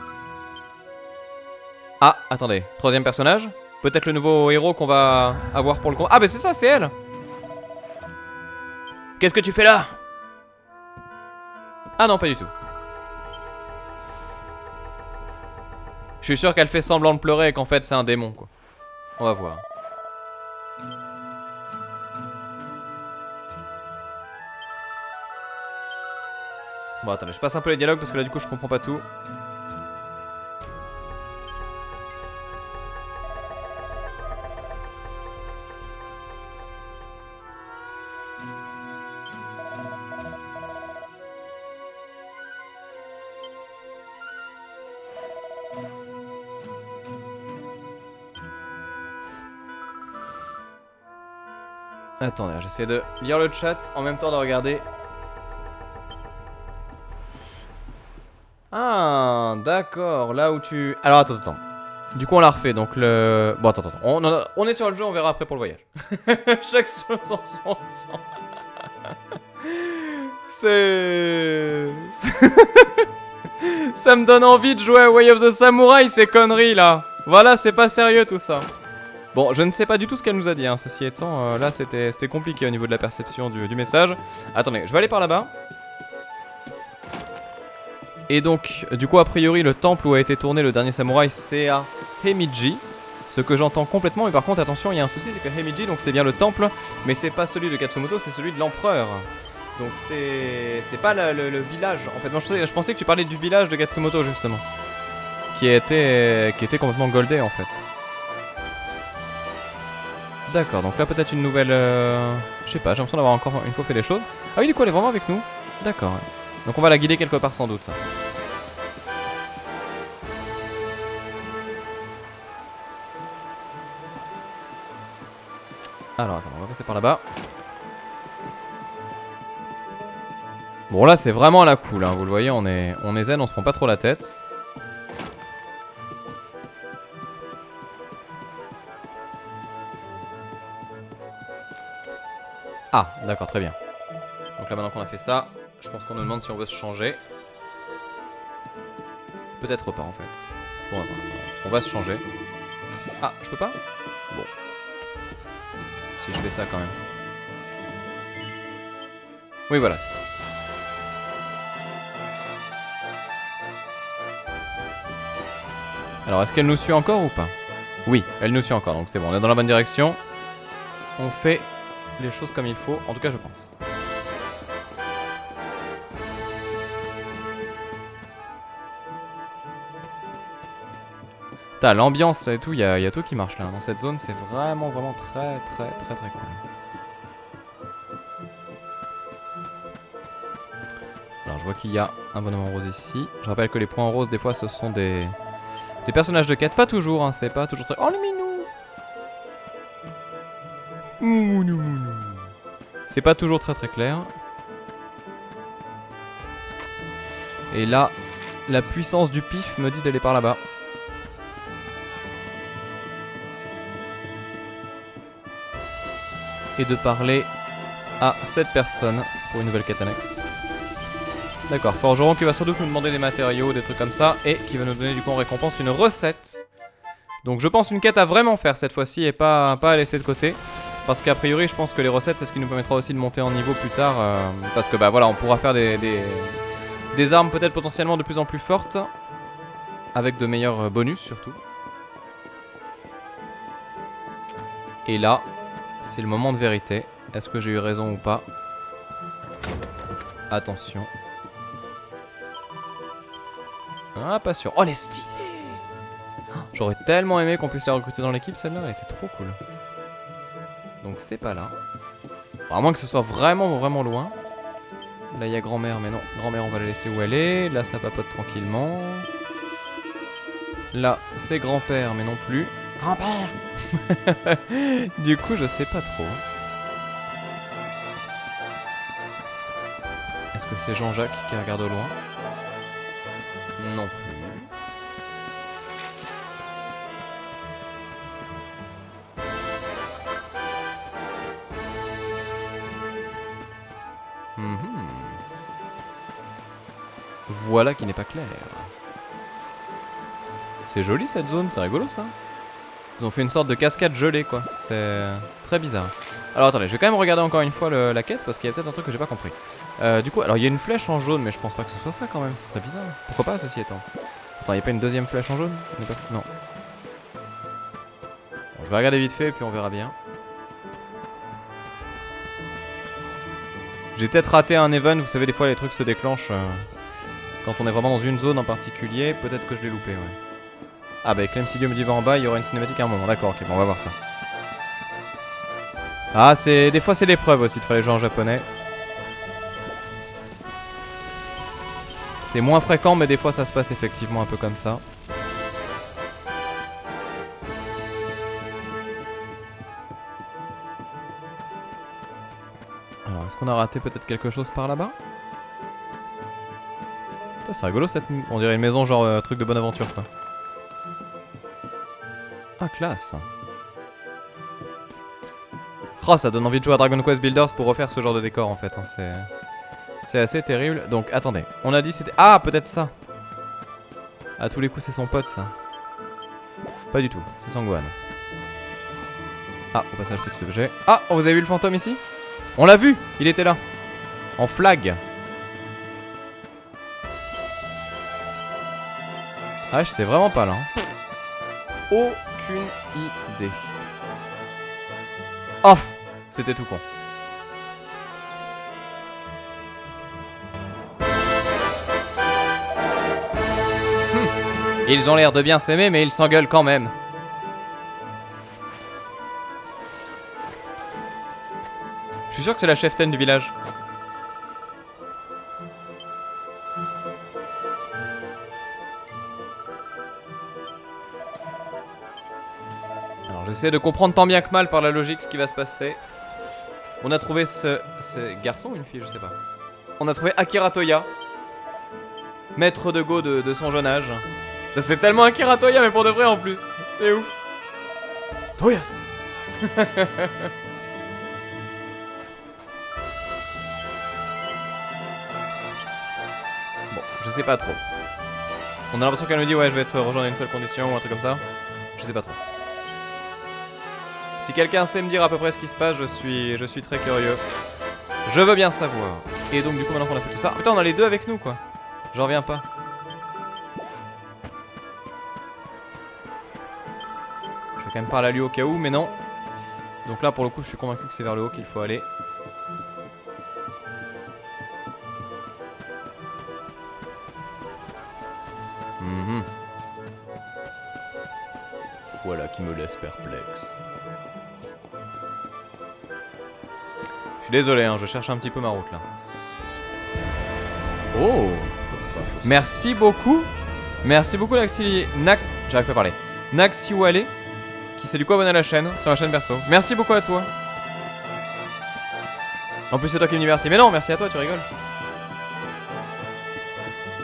Speaker 1: Ah, attendez. Troisième personnage. Peut-être le nouveau héros qu'on va avoir pour le compte. Ah, bah c'est ça, c'est elle. Qu'est-ce que tu fais là? Ah non, pas du tout. Je suis sûr qu'elle fait semblant de pleurer et qu'en fait c'est un démon quoi. On va voir. Bon attendez, je passe un peu les dialogues parce que là du coup je comprends pas tout. Attendez, j'essaie de lire le chat en même temps de regarder. Ah, d'accord, là où tu... Alors attends. Du coup on l'a refait, donc le... Bon attends, on est sur le jeu, on verra après pour le voyage. Chaque chose en son temps. C'est... Ça me donne envie de jouer à Way of the Samurai, ces conneries là. Voilà, c'est pas sérieux tout ça. Bon, je ne sais pas du tout ce qu'elle nous a dit, hein. Ceci étant, là c'était compliqué au niveau de la perception du message. Attendez, je vais aller par là-bas. Et donc, du coup, a priori, le temple où a été tourné le dernier samouraï, c'est à Himeji. Ce que j'entends complètement, mais par contre, attention, il y a un souci, c'est que Himeji, donc c'est bien le temple, mais c'est pas celui de Katsumoto, c'est celui de l'empereur. Donc c'est pas le village. En fait, moi je pensais que tu parlais du village de Katsumoto, justement. Qui était complètement goldé, en fait. D'accord, donc là peut-être une nouvelle... Je sais pas, j'ai l'impression d'avoir encore une fois fait les choses. Ah oui, du coup elle est vraiment avec nous. D'accord. Ouais. Donc on va la guider quelque part sans doute. Alors attends, on va passer par là-bas. Bon là c'est vraiment à la cool, hein. Vous le voyez, on est zen, on se prend pas trop la tête. Ah, d'accord, très bien. Donc là maintenant qu'on a fait ça, je pense qu'on nous demande si on veut se changer. Peut-être pas en fait. Bon, on va se changer. Ah, je peux pas? Bon. Si je fais ça quand même. Oui, voilà, c'est ça. Alors, est-ce qu'elle nous suit encore ou pas? Oui, elle nous suit encore, donc c'est bon, on est dans la bonne direction. On fait les choses comme il faut, en tout cas je pense. T'as l'ambiance et tout, il y a tout qui marche là. Dans cette zone, c'est vraiment très cool. Alors je vois qu'il y a un bonhomme rose ici. Je rappelle que les points roses, des fois, ce sont des personnages de quête. Pas toujours, hein, c'est pas toujours très... Oh le minou. C'est pas toujours très clair. Et là, la puissance du pif me dit d'aller par là-bas. Et de parler à cette personne pour une nouvelle quête annexe. D'accord, forgeron qui va sans doute nous demander des matériaux, des trucs comme ça, et qui va nous donner du coup en récompense une recette. Donc je pense une quête à vraiment faire cette fois-ci et pas à laisser de côté. Parce qu'a priori je pense que les recettes c'est ce qui nous permettra aussi de monter en niveau plus tard. Parce que bah voilà, on pourra faire des armes peut-être potentiellement de plus en plus fortes. Avec de meilleurs bonus surtout. Et là, c'est le moment de vérité. Est-ce que j'ai eu raison ou pas? Attention. Ah, pas sûr. Oh, elle est stylée! J'aurais tellement aimé qu'on puisse la recruter dans l'équipe, celle-là. Elle était trop cool. Donc, c'est pas là. À moins que ce soit vraiment loin. Là, il y a grand-mère, mais non. Grand-mère, on va la laisser où elle est. Là, ça papote tranquillement. Là, c'est grand-père, mais non plus.
Speaker 3: Grand-père.
Speaker 1: Du coup, je sais pas trop. Est-ce que c'est Jean-Jacques qui regarde au loin? Non plus. Voilà qui n'est pas clair. C'est joli cette zone, c'est rigolo ça. Ils ont fait une sorte de cascade gelée quoi. C'est très bizarre. Alors attendez, je vais quand même regarder encore une fois la quête parce qu'il y a peut-être un truc que j'ai pas compris. Du coup, alors il y a une flèche en jaune, mais je pense pas que ce soit ça quand même, ce serait bizarre. Pourquoi pas, ceci étant. Attends, il n'y a pas une deuxième flèche en jaune? Non. Bon, je vais regarder vite fait et puis on verra bien. J'ai peut-être raté un event, vous savez des fois les trucs se déclenchent quand on est vraiment dans une zone en particulier, peut-être que je l'ai loupé, ouais. Ah bah Clemsidio me dit va en bas, il y aura une cinématique à un moment, d'accord, ok, bon on va voir ça. Ah c'est... des fois c'est l'épreuve aussi de faire les jeux en japonais. C'est moins fréquent mais des fois ça se passe effectivement un peu comme ça. Alors est-ce qu'on a raté peut-être quelque chose par là-bas? C'est rigolo cette... on dirait une maison genre truc de bonne aventure quoi. Ah classe. Oh ça donne envie de jouer à Dragon Quest Builders pour refaire ce genre de décor en fait hein. C'est assez terrible. Donc attendez, on a dit c'était... Ah peut-être ça. À tous les coups c'est son pote ça. Pas du tout, c'est Sangwan. Ah au passage petit objet. Ah oh, vous avez vu le fantôme ici? On l'a vu, il était là. En flag. Ah je sais vraiment pas là hein. Aucune idée. Off. C'était tout con. Ils ont l'air de bien s'aimer mais ils s'engueulent quand même. Je suis sûr que c'est la cheftaine du village. Alors j'essaie de comprendre tant bien que mal par la logique ce qui va se passer. On a trouvé ce garçon ou une fille, je sais pas. On a trouvé Akira Toya, maître de Go de son jeune âge. C'est tellement Akira Toya mais pour de vrai en plus. C'est ouf. Toya. Bon, je sais pas trop. On a l'impression qu'elle nous dit ouais je vais te rejoindre à une seule condition ou un truc comme ça. Je sais pas trop. Si quelqu'un sait me dire à peu près ce qui se passe, je suis très curieux. Je veux bien savoir. Et donc du coup maintenant qu'on a fait tout ça... Putain on a les deux avec nous quoi. J'en reviens pas. Je vais quand même parler à lui au cas où mais non. Donc là pour le coup je suis convaincu que c'est vers le haut qu'il faut aller. Voilà qui me laisse perplexe. Je suis désolé, hein, je cherche un petit peu ma route là. Oh! Merci beaucoup! Merci beaucoup Naxi... J'arrive pas à parler. Naxiwale, qui s'est du coup abonné à la chaîne, sur ma chaîne perso. Merci beaucoup à toi. En plus c'est toi qui me dis merci. Mais non, merci à toi, tu rigoles.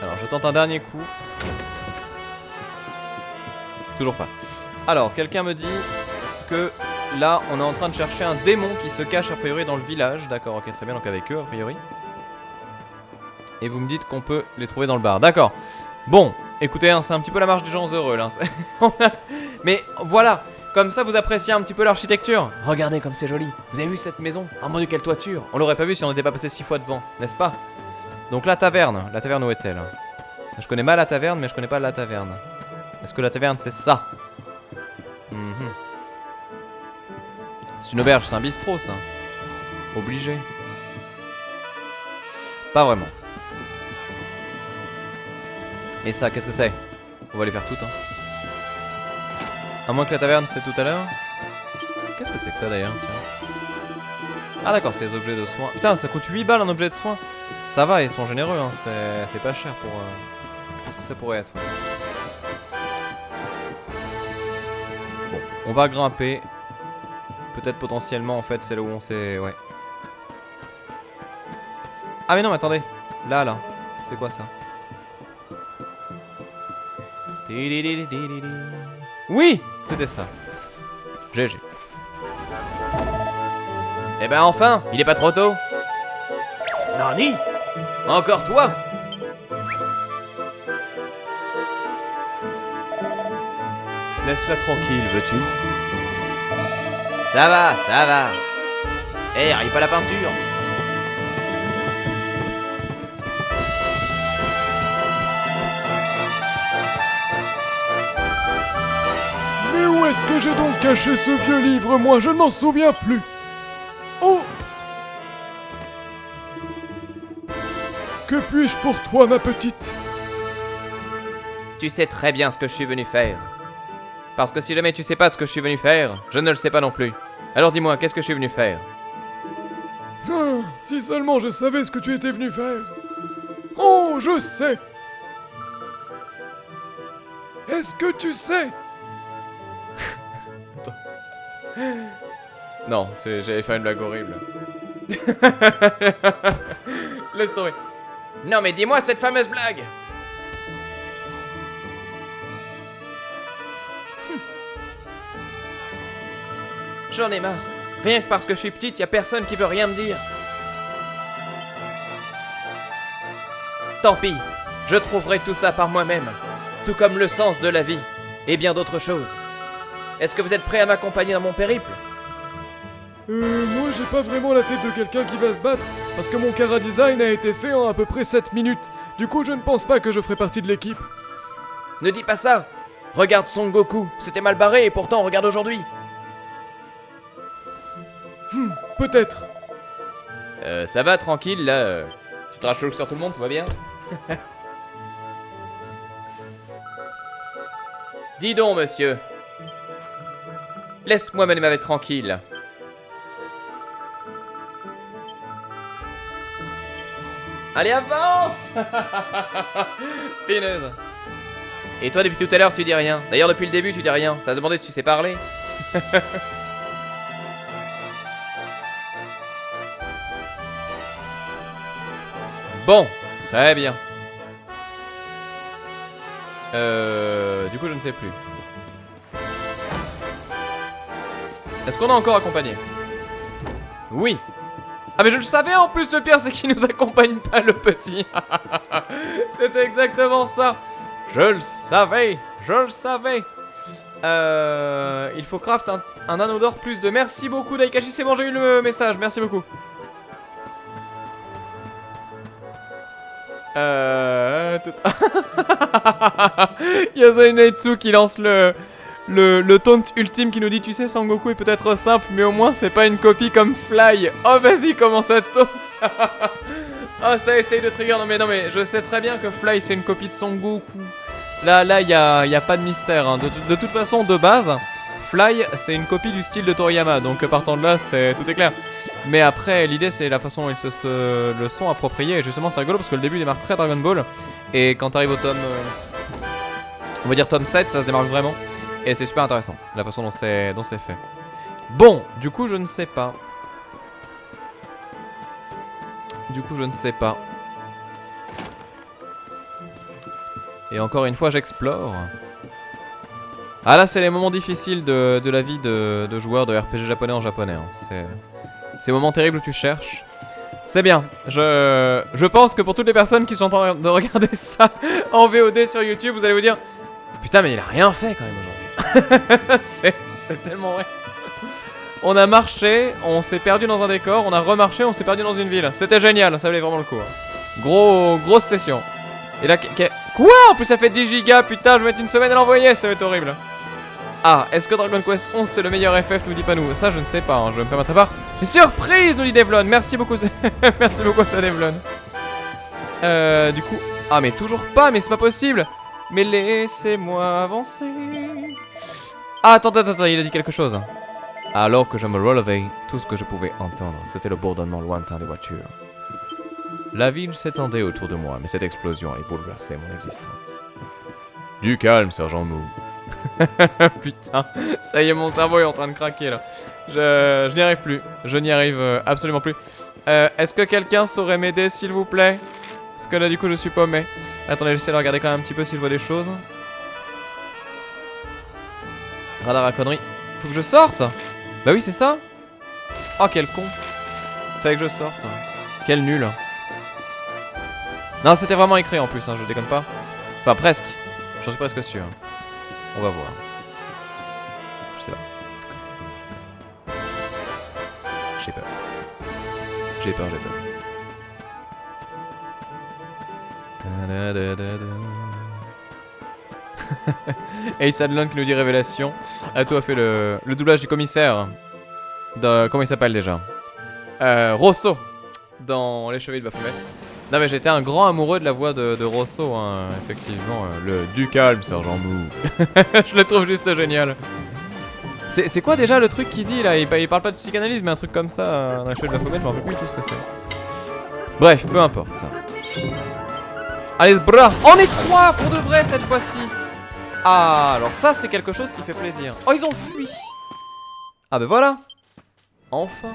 Speaker 1: Alors je tente un dernier coup. Toujours pas. Alors, quelqu'un me dit que là, on est en train de chercher un démon qui se cache a priori dans le village. D'accord, ok, très bien, donc avec eux a priori. Et vous me dites qu'on peut les trouver dans le bar. D'accord. Bon, écoutez, hein, c'est un petit peu la marche des gens heureux là. Mais voilà, comme ça vous appréciez un petit peu l'architecture. Regardez comme c'est joli. Vous avez vu cette maison? Ah mon dieu, quelle toiture. On l'aurait pas vu si on n'était pas passé 6 fois devant, n'est-ce pas? Donc la taverne où est-elle? Je connais mal la taverne, mais je connais pas la taverne. Est-ce que la taverne c'est ça? C'est une auberge, c'est un bistrot ça. Obligé. Pas vraiment. Et ça, qu'est-ce que c'est? On va les faire toutes hein. À moins que la taverne c'est tout à l'heure. Qu'est-ce que c'est que ça d'ailleurs? Ah d'accord, c'est les objets de soins. Putain, ça coûte 8 balles un objet de soins. Ça va, ils sont généreux hein, c'est pas cher pour ce que ça pourrait être. Ouais. Bon, On va grimper. Peut-être potentiellement, en fait, c'est là où on s'est... Ouais. Ah mais non, mais attendez. Là. C'est quoi ça? Oui, c'était ça. GG. Eh ben enfin, il est pas trop tôt. Nani? Encore toi? Laisse-la tranquille, veux-tu? Ça va, ça va. Eh, arrive pas la peinture.
Speaker 2: Mais où est-ce que j'ai donc caché ce vieux livre, moi? Je ne m'en souviens plus. Oh! Que puis-je pour toi, ma petite?
Speaker 1: Tu sais très bien ce que je suis venu faire. Parce que si jamais tu sais pas ce que je suis venu faire, je ne le sais pas non plus. Alors dis-moi, qu'est-ce que je suis venu faire?
Speaker 2: Ah, si seulement je savais ce que tu étais venu faire. Oh, je sais. Est-ce que tu sais?
Speaker 1: Non, j'avais fait une blague horrible. Laisse tomber. Non mais dis-moi cette fameuse blague. J'en ai marre. Rien que parce que je suis petite, y a personne qui veut rien me dire. Tant pis, je trouverai tout ça par moi-même. Tout comme le sens de la vie. Et bien d'autres choses. Est-ce que vous êtes prêts à m'accompagner dans mon périple?
Speaker 2: Moi j'ai pas vraiment la tête de quelqu'un qui va se battre, parce que mon chara-design a été fait en à peu près 7 minutes. Du coup je ne pense pas que je ferai partie de l'équipe.
Speaker 1: Ne dis pas ça. Regarde Son Goku, c'était mal barré et pourtant regarde aujourd'hui.
Speaker 2: Peut-être.
Speaker 1: Ça va, tranquille, là. Tu te raches le look sur tout le monde, tout va bien? Dis donc, monsieur. Laisse-moi mener ma vie tranquille. Allez, avance! Punaise. Et toi, depuis tout à l'heure, tu dis rien. D'ailleurs, depuis le début, tu dis rien. Ça se demandait si tu sais parler. Bon, très bien. Du coup, je ne sais plus. Est-ce qu'on a encore accompagné? Oui. Ah mais je le savais en plus, le pire c'est qu'il nous accompagne pas, le petit. C'était exactement ça. Je le savais. Il faut craft un anneau d'or plus de... Merci beaucoup Daikashi, c'est bon, j'ai eu le message, merci beaucoup. Il y a Zainetsu qui lance le taunt ultime qui nous dit: tu sais, Sangoku est peut-être simple, mais au moins c'est pas une copie comme Fly. Oh vas-y, commence à taunt. Oh ça essaye de trigger. Non mais je sais très bien que Fly c'est une copie de Sangoku. Là y a pas de mystère hein. De toute façon, de base, Fly c'est une copie du style de Toriyama, donc partant de là tout est clair. Mais après, l'idée c'est la façon dont ils se le sont appropriés. Et justement, c'est rigolo parce que le début démarre très Dragon Ball. Et quand t'arrives au tome, on va dire tome 7, ça se démarque vraiment. Et c'est super intéressant, la façon dont c'est fait. Bon, du coup, je ne sais pas. Et encore une fois, j'explore. Ah là, c'est les moments difficiles de la vie de joueurs de RPG japonais en japonais. Hein. C'est ces moments terribles où tu cherches. C'est bien. Je pense que pour toutes les personnes qui sont en train de regarder ça en VOD sur YouTube, vous allez vous dire: putain, mais il a rien fait quand même aujourd'hui. C'est tellement vrai. On a marché, on s'est perdu dans un décor, on a remarché, on s'est perdu dans une ville. C'était génial, ça valait vraiment le coup. Hein. Grosse session. Et là, quoi? En plus, ça fait 10 gigas, putain, je vais mettre une semaine à l'envoyer, ça va être horrible. Ah, est-ce que Dragon Quest 11 c'est le meilleur FF, nous dit pas nous? Ça, je ne sais pas, hein, je me permettrai pas. Surprise, nous dit Devlon, merci beaucoup. Merci beaucoup à toi, Devlon. Du coup... Ah, mais toujours pas, mais c'est pas possible. Mais laissez-moi avancer. Ah, attends, il a dit quelque chose. Alors que je me relevais, tout ce que je pouvais entendre, c'était le bourdonnement lointain des voitures. La ville s'étendait autour de moi, mais cette explosion allait bouleverser mon existence. Du calme, sergent Mou. Putain, ça y est, mon cerveau est en train de craquer là. Je n'y arrive plus. Je n'y arrive absolument plus. Est-ce que quelqu'un saurait m'aider, s'il vous plaît? Parce que là, du coup, je suis paumé. Attendez, j'essaie de regarder quand même un petit peu si je vois des choses. Radar à conneries. Faut que je sorte? Bah oui, c'est ça. Oh, quel con. Fallait que je sorte. Quel nul. Non, c'était vraiment écrit en plus, hein, je déconne pas. Enfin, presque. J'en suis presque sûr. On va voir. Je sais pas. J'ai peur. J'ai peur, j'ai peur. Ace Adlon qui nous dit révélation. Ato a fait le doublage du commissaire. Comment il s'appelle déjà? Rosso. Dans Les Chevaliers de Baphomet. Non mais j'étais un grand amoureux de la voix de Rosso, hein, effectivement. Le du calme, sergent Mou. Je le trouve juste génial. C'est quoi déjà le truc qu'il dit là? Il parle pas de psychanalyse mais un truc comme ça dans Les Chevaliers de Baphomet, je m'en rappelle plus tout ce que c'est. Bref, peu importe. Allez, ce bras. On est 3 pour de vrai cette fois-ci. Ah, alors ça c'est quelque chose qui fait plaisir. Oh, ils ont fui. Ah ben voilà. Enfin.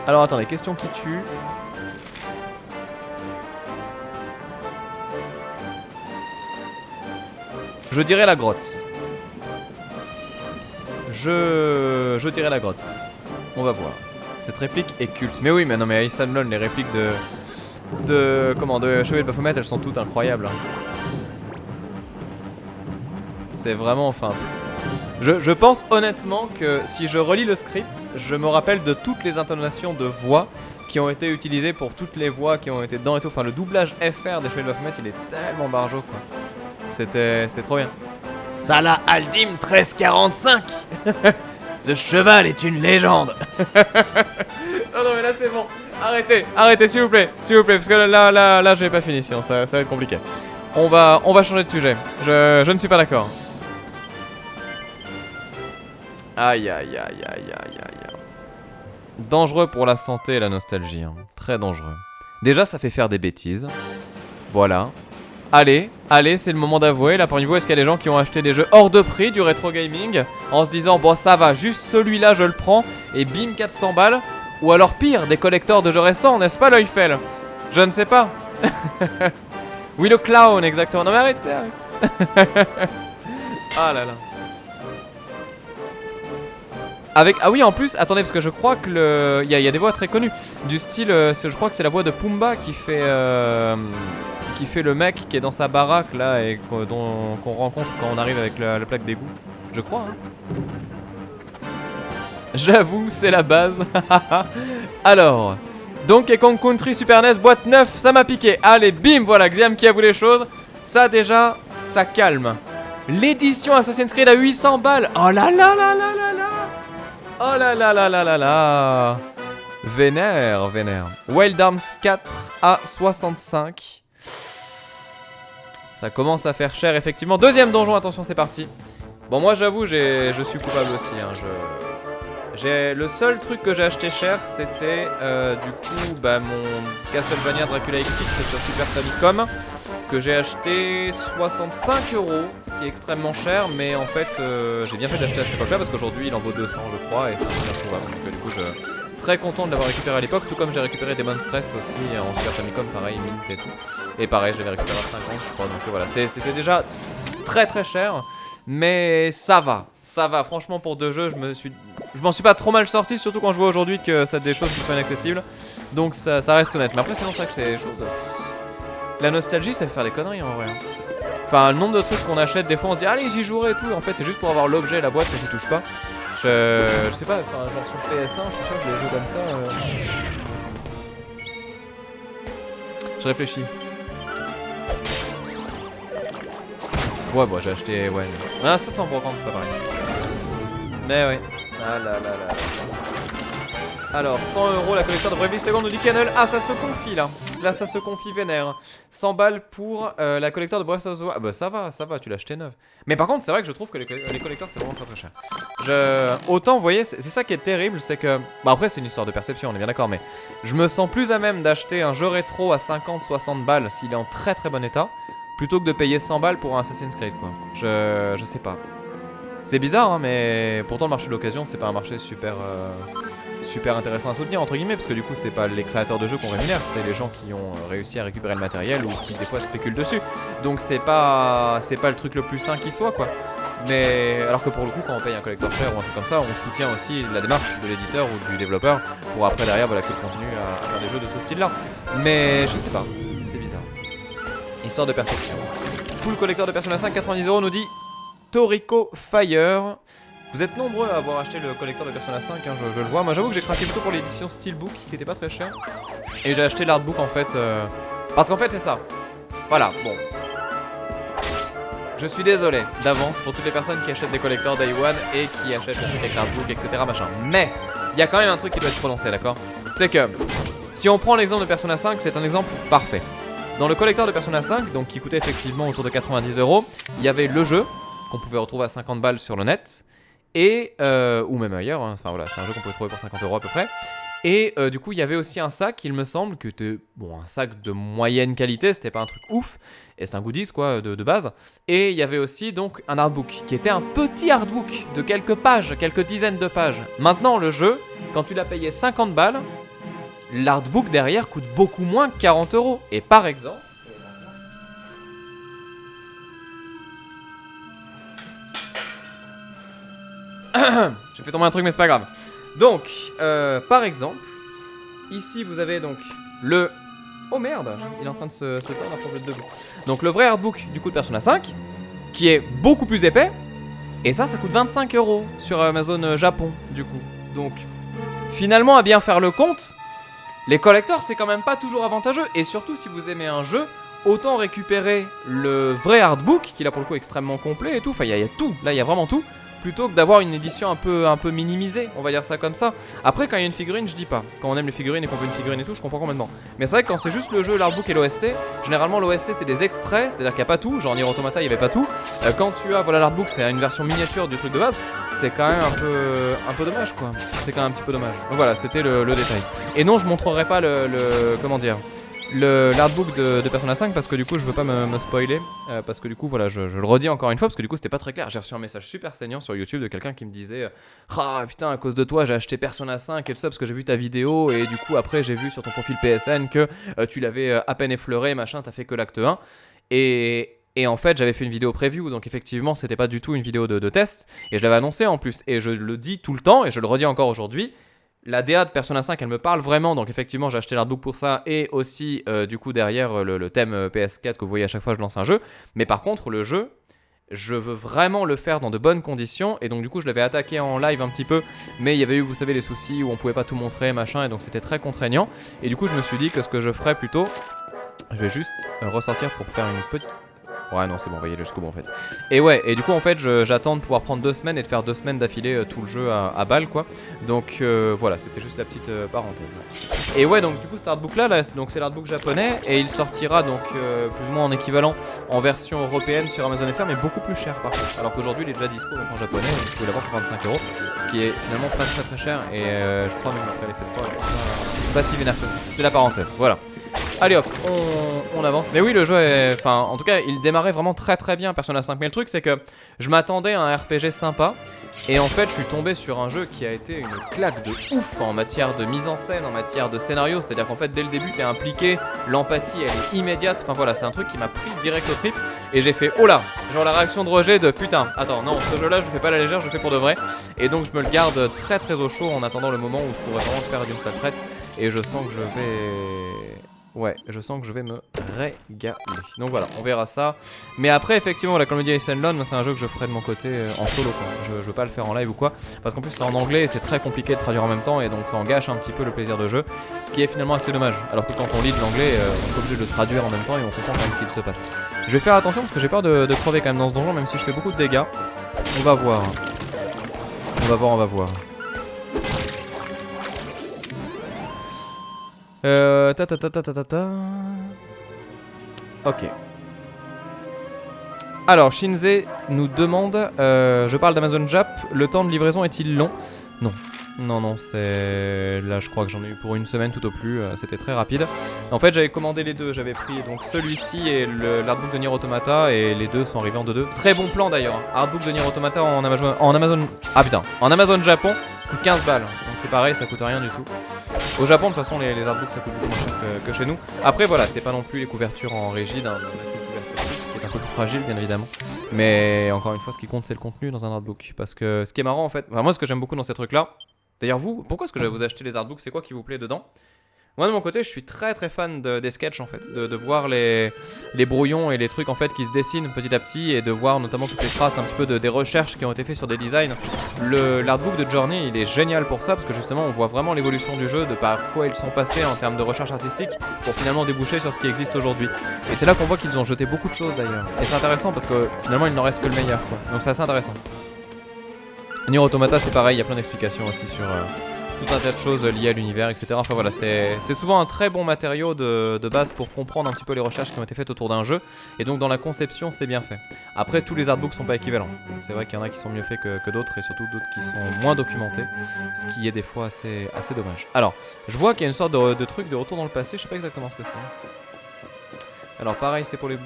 Speaker 1: Alors attendez, question qui tue. Je dirais la grotte. Je dirais la grotte. On va voir. Cette réplique est culte. Mais oui, mais non, mais Ace Adlon, les répliques de Chevalier de Baphomet, elles sont toutes incroyables. C'est vraiment, enfin... Je pense honnêtement que si je relis le script, je me rappelle de toutes les intonations de voix qui ont été utilisées pour toutes les voix qui ont été dedans et tout. Enfin, le doublage FR des Chevaliers de Baphomet, il est tellement barjo, quoi. C'est trop bien. Salah Aldim 1345. Ce cheval est une légende. Non, mais là c'est bon. Arrêtez, s'il vous plaît, parce que là, j'ai pas fini, sinon ça va être compliqué. On va changer de sujet. Je ne suis pas d'accord. Aïe. Dangereux pour la santé et la nostalgie, hein. Très dangereux. Déjà, ça fait faire des bêtises. Voilà. Allez, c'est le moment d'avouer. Là, parmi vous, est-ce qu'il y a des gens qui ont acheté des jeux hors de prix du rétro gaming en se disant, bon, ça va, juste celui-là, je le prends, et bim, 400 balles. Ou alors pire, des collecteurs de jeux récents, n'est-ce pas, l'Oifel? Je ne sais pas. Willow Clown, exactement. Non, mais arrêtez. Ah là là. Ah oui, en plus, attendez, parce que je crois que il y a des voix très connues. Du style, je crois que c'est la voix de Pumba qui fait le mec qui est dans sa baraque là et qu'on rencontre quand on arrive avec la plaque d'égout. Je crois, hein. J'avoue, c'est la base. Alors, Donkey Kong Country Super NES boîte 9, ça m'a piqué. Allez, bim, voilà, Xiam qui avoue les choses. Ça déjà, ça calme. L'édition Assassin's Creed à 800 balles. Oh là là là là là là. Oh là là là là là là. Vénère. Wild Arms 4 à 65. Ça commence à faire cher, effectivement. Deuxième donjon, attention, c'est parti. Bon, moi, j'avoue, je suis coupable aussi. Hein, le seul truc que j'ai acheté cher, c'était du coup mon Castlevania Dracula XX sur Super Famicom, que j'ai acheté 65 €, ce qui est extrêmement cher, mais en fait, j'ai bien fait d'acheter à cette époque-là parce qu'aujourd'hui, il en vaut 200, je crois, et c'est un peu introuvable. Donc, du coup, je suis très content de l'avoir récupéré à l'époque, tout comme j'ai récupéré Demon's Crest aussi en Super Famicom, pareil, mint et tout. Et pareil, je l'avais récupéré à 50, je crois. Donc voilà, c'était déjà très très cher, mais ça va. Ça va, franchement, pour deux jeux, je m'en suis pas trop mal sorti, surtout quand je vois aujourd'hui que c'est des choses qui sont inaccessibles. Donc ça reste honnête. Mais après, sinon, c'est vrai que c'est des choses. La nostalgie, ça fait faire des conneries en vrai. Enfin, le nombre de trucs qu'on achète, des fois on se dit allez, j'y jouerai et tout. En fait, c'est juste pour avoir l'objet, la boîte, ça s'y touche pas. Je sais pas, enfin, genre sur PS1, je suis sûr que les jeux comme ça. Je réfléchis. Ouais, bon, j'ai acheté. Ouais. Ah, ça, c'est en brocante, c'est pas pareil. Mais ouais. Ah là là là. Alors, 100 € la collecteur de Bravely Second nous dit Kennel. Ah, ça se confie là. Là, ça se confie vénère. 100 balles pour la collecteur de Breath of the Wild. Ah, bah ça va, tu l'as acheté neuve. Mais par contre, c'est vrai que je trouve que les collecteurs, c'est vraiment très très cher. Autant, vous voyez, c'est ça qui est terrible, c'est que. Bah, après, c'est une histoire de perception, on est bien d'accord, mais je me sens plus à même d'acheter un jeu rétro à 50-60 balles s'il est en très très bon état, plutôt que de payer 100 balles pour un Assassin's Creed quoi. Je sais pas. C'est bizarre hein, mais pourtant le marché de l'occasion c'est pas un marché super intéressant à soutenir entre guillemets, parce que du coup c'est pas les créateurs de jeux qu'on rémunère, c'est les gens qui ont réussi à récupérer le matériel ou qui des fois spéculent dessus. Donc c'est pas le truc le plus sain qui soit quoi. Mais alors que pour le coup quand on paye un collector share ou un truc comme ça, on soutient aussi la démarche de l'éditeur ou du développeur pour après derrière voilà qu'il continue à faire des jeux de ce style là. Mais je sais pas, c'est bizarre. Histoire de perception. Full collector de Persona 5, 90 € nous dit Toriko Fire. Vous êtes nombreux à avoir acheté le collector de Persona 5, hein, je le vois. Moi j'avoue que j'ai craqué plutôt pour l'édition Steelbook qui était pas très cher. Et j'ai acheté l'artbook en fait parce qu'en fait c'est ça. Voilà, bon. Je suis désolé d'avance pour toutes les personnes qui achètent des collectors Day One et qui achètent le truc avec l'artbook, etc. machin. Mais il y a quand même un truc qui doit être prononcé, d'accord? C'est que si on prend l'exemple de Persona 5, c'est un exemple parfait. Dans le collector de Persona 5, donc qui coûtait effectivement autour de 90 €, il y avait le jeu qu'on pouvait retrouver à 50 balles sur le net. Et, ou même ailleurs, hein. Enfin voilà, c'est un jeu qu'on pouvait trouver pour 50 € à peu près. Et du coup, il y avait aussi un sac, il me semble, que était bon, un sac de moyenne qualité, c'était pas un truc ouf, et c'est un goodies quoi, de base. Et il y avait aussi donc un artbook, qui était un petit artbook de quelques pages, quelques dizaines de pages. Maintenant, le jeu, quand tu l'as payé 50 balles, l'artbook derrière coûte beaucoup moins que 40 €. Et par exemple, j'ai fait tomber un truc mais c'est pas grave. Donc, par exemple, ici vous avez donc le... Oh merde, il est en train de se tordre à force d'être debout. Donc le vrai artbook du coup de Persona 5, qui est beaucoup plus épais, et ça coûte 25 € sur Amazon Japon du coup. Donc, finalement à bien faire le compte, les collectors c'est quand même pas toujours avantageux, et surtout si vous aimez un jeu, autant récupérer le vrai artbook, qui est là pour le coup extrêmement complet et tout, enfin il y a tout, là il y a vraiment tout, plutôt que d'avoir une édition un peu minimisée, on va dire ça comme ça. Après quand il y a une figurine, je dis pas. Quand on aime les figurines et qu'on veut une figurine et tout, je comprends complètement. Mais c'est vrai que quand c'est juste le jeu, l'artbook et l'OST, généralement l'OST c'est des extraits, c'est-à-dire qu'il n'y a pas tout, genre Nier Automata il n'y avait pas tout. Quand tu as, voilà l'artbook c'est une version miniature du truc de base, c'est quand même un peu dommage quoi. C'est quand même un petit peu dommage. Donc voilà, c'était le détail. Et non, je montrerai pas comment dire, l'artbook de Persona 5 parce que du coup je veux pas me spoiler parce que du coup voilà je le redis encore une fois parce que du coup c'était pas très clair. J'ai reçu un message super saignant sur YouTube de quelqu'un qui me disait ah putain à cause de toi j'ai acheté Persona 5 et tout ça parce que j'ai vu ta vidéo et du coup après j'ai vu sur ton profil PSN que tu l'avais à peine effleuré machin, t'as fait que l'acte 1 et en fait j'avais fait une vidéo preview donc effectivement c'était pas du tout une vidéo de test et je l'avais annoncé en plus et je le dis tout le temps et je le redis encore aujourd'hui. La DA de Persona 5 elle me parle vraiment, donc effectivement j'ai acheté l'artbook pour ça et aussi du coup derrière le thème PS4 que vous voyez à chaque fois que je lance un jeu. Mais par contre le jeu, je veux vraiment le faire dans de bonnes conditions et donc du coup je l'avais attaqué en live un petit peu, mais il y avait eu vous savez les soucis où on pouvait pas tout montrer machin et donc c'était très contraignant. Et du coup je me suis dit que ce que je ferais plutôt, je vais juste ressortir pour faire une petite... Ouais non c'est bon, on va y aller jusqu'au bout en fait. Et ouais, et du coup en fait j'attends de pouvoir prendre 2 semaines et de faire 2 semaines d'affilée tout le jeu à balle quoi. Donc voilà, c'était juste la petite parenthèse. Et ouais donc du coup cet artbook là, donc c'est l'artbook japonais et il sortira donc plus ou moins en équivalent en version européenne sur Amazon FR mais beaucoup plus cher par contre. Alors qu'aujourd'hui il est déjà dispo donc en japonais, vous pouvez l'avoir pour 25 €, ce qui est finalement pas très cher et je crois même après les fêtes de Pâques, c'est pas si vénère que ça. C'était la parenthèse, voilà. Allez hop, on avance. Mais oui, le jeu est... Enfin, en tout cas, il démarrait vraiment très bien, Persona 5. Mais le truc, c'est que je m'attendais à un RPG sympa. Et en fait, je suis tombé sur un jeu qui a été une claque de ouf en matière de mise en scène, en matière de scénario. C'est-à-dire qu'en fait, dès le début, t'es impliqué, l'empathie, elle est immédiate. Enfin voilà, c'est un truc qui m'a pris direct au trip. Et j'ai fait, oh là, genre la réaction de Roger de putain, attends, non, ce jeu-là, je le fais pas à la légère, je le fais pour de vrai. Et donc, je me le garde très au chaud en attendant le moment où je pourrais vraiment le faire d'une seule traite. Et je sens que je vais... Ouais, je sens que je vais me régaler. Donc voilà, on verra ça. Mais après, effectivement, la Comédie Senlon, c'est un jeu que je ferai de mon côté en solo, quoi. Je veux pas le faire en live ou quoi. Parce qu'en plus, c'est en anglais et c'est très compliqué de traduire en même temps. Et donc, ça en gâche un petit peu le plaisir de jeu. Ce qui est finalement assez dommage. Alors que quand on lit de l'anglais, on est obligé de le traduire en même temps et on comprend quand même ce qu'il se passe. Je vais faire attention parce que j'ai peur de crever quand même dans ce donjon, même si je fais beaucoup de dégâts. On va voir. On va voir. Ok. Alors, Shinze nous demande, je parle d'Amazon Jap, le temps de livraison est-il long? Non. Non, non, c'est... Là, je crois que j'en ai eu pour une semaine tout au plus, c'était très rapide. En fait, j'avais commandé les deux, j'avais pris donc celui-ci et l'artbook de Nier Automata, et les deux sont arrivés en 2-2. Très bon plan d'ailleurs, hein. Artbook de Nier Automata en Amazon... Ah putain, en Amazon Japon, coûte 15 balles. Donc c'est pareil, ça coûte rien du tout. Au Japon, de toute façon, les artbooks, ça coûte beaucoup moins cher que chez nous. Après, voilà, c'est pas non plus les couvertures en rigide, hein, c'est une couverture qui est un peu plus fragile, bien évidemment. Mais encore une fois, ce qui compte, c'est le contenu dans un artbook. Parce que ce qui est marrant, en fait, enfin, moi, ce que j'aime beaucoup dans ces trucs-là, d'ailleurs, vous, pourquoi est-ce que je vais vous acheter les artbooks? C'est quoi qui vous plaît dedans? Moi, de mon côté, je suis très très fan des sketchs, en fait. De voir les brouillons et les trucs, en fait, qui se dessinent petit à petit. Et de voir notamment toutes les traces, un petit peu des recherches qui ont été faites sur des designs. L'artbook de Journey, il est génial pour ça. Parce que justement, on voit vraiment l'évolution du jeu, de par quoi ils sont passés en termes de recherche artistique, pour finalement déboucher sur ce qui existe aujourd'hui. Et c'est là qu'on voit qu'ils ont jeté beaucoup de choses, d'ailleurs. Et c'est intéressant, parce que finalement, il n'en reste que le meilleur, quoi. Donc c'est assez intéressant. Nier Automata, c'est pareil, il y a plein d'explications aussi sur tout un tas de choses liées à l'univers, etc. Enfin voilà, c'est souvent un très bon matériau de base pour comprendre un petit peu les recherches qui ont été faites autour d'un jeu. Et donc dans la conception, c'est bien fait. Après, tous les artbooks sont pas équivalents. C'est vrai qu'il y en a qui sont mieux faits que d'autres, et surtout d'autres qui sont moins documentés. Ce qui est des fois assez dommage. Alors, je vois qu'il y a une sorte de truc de retour dans le passé, je sais pas exactement ce que c'est. Alors pareil, c'est pour les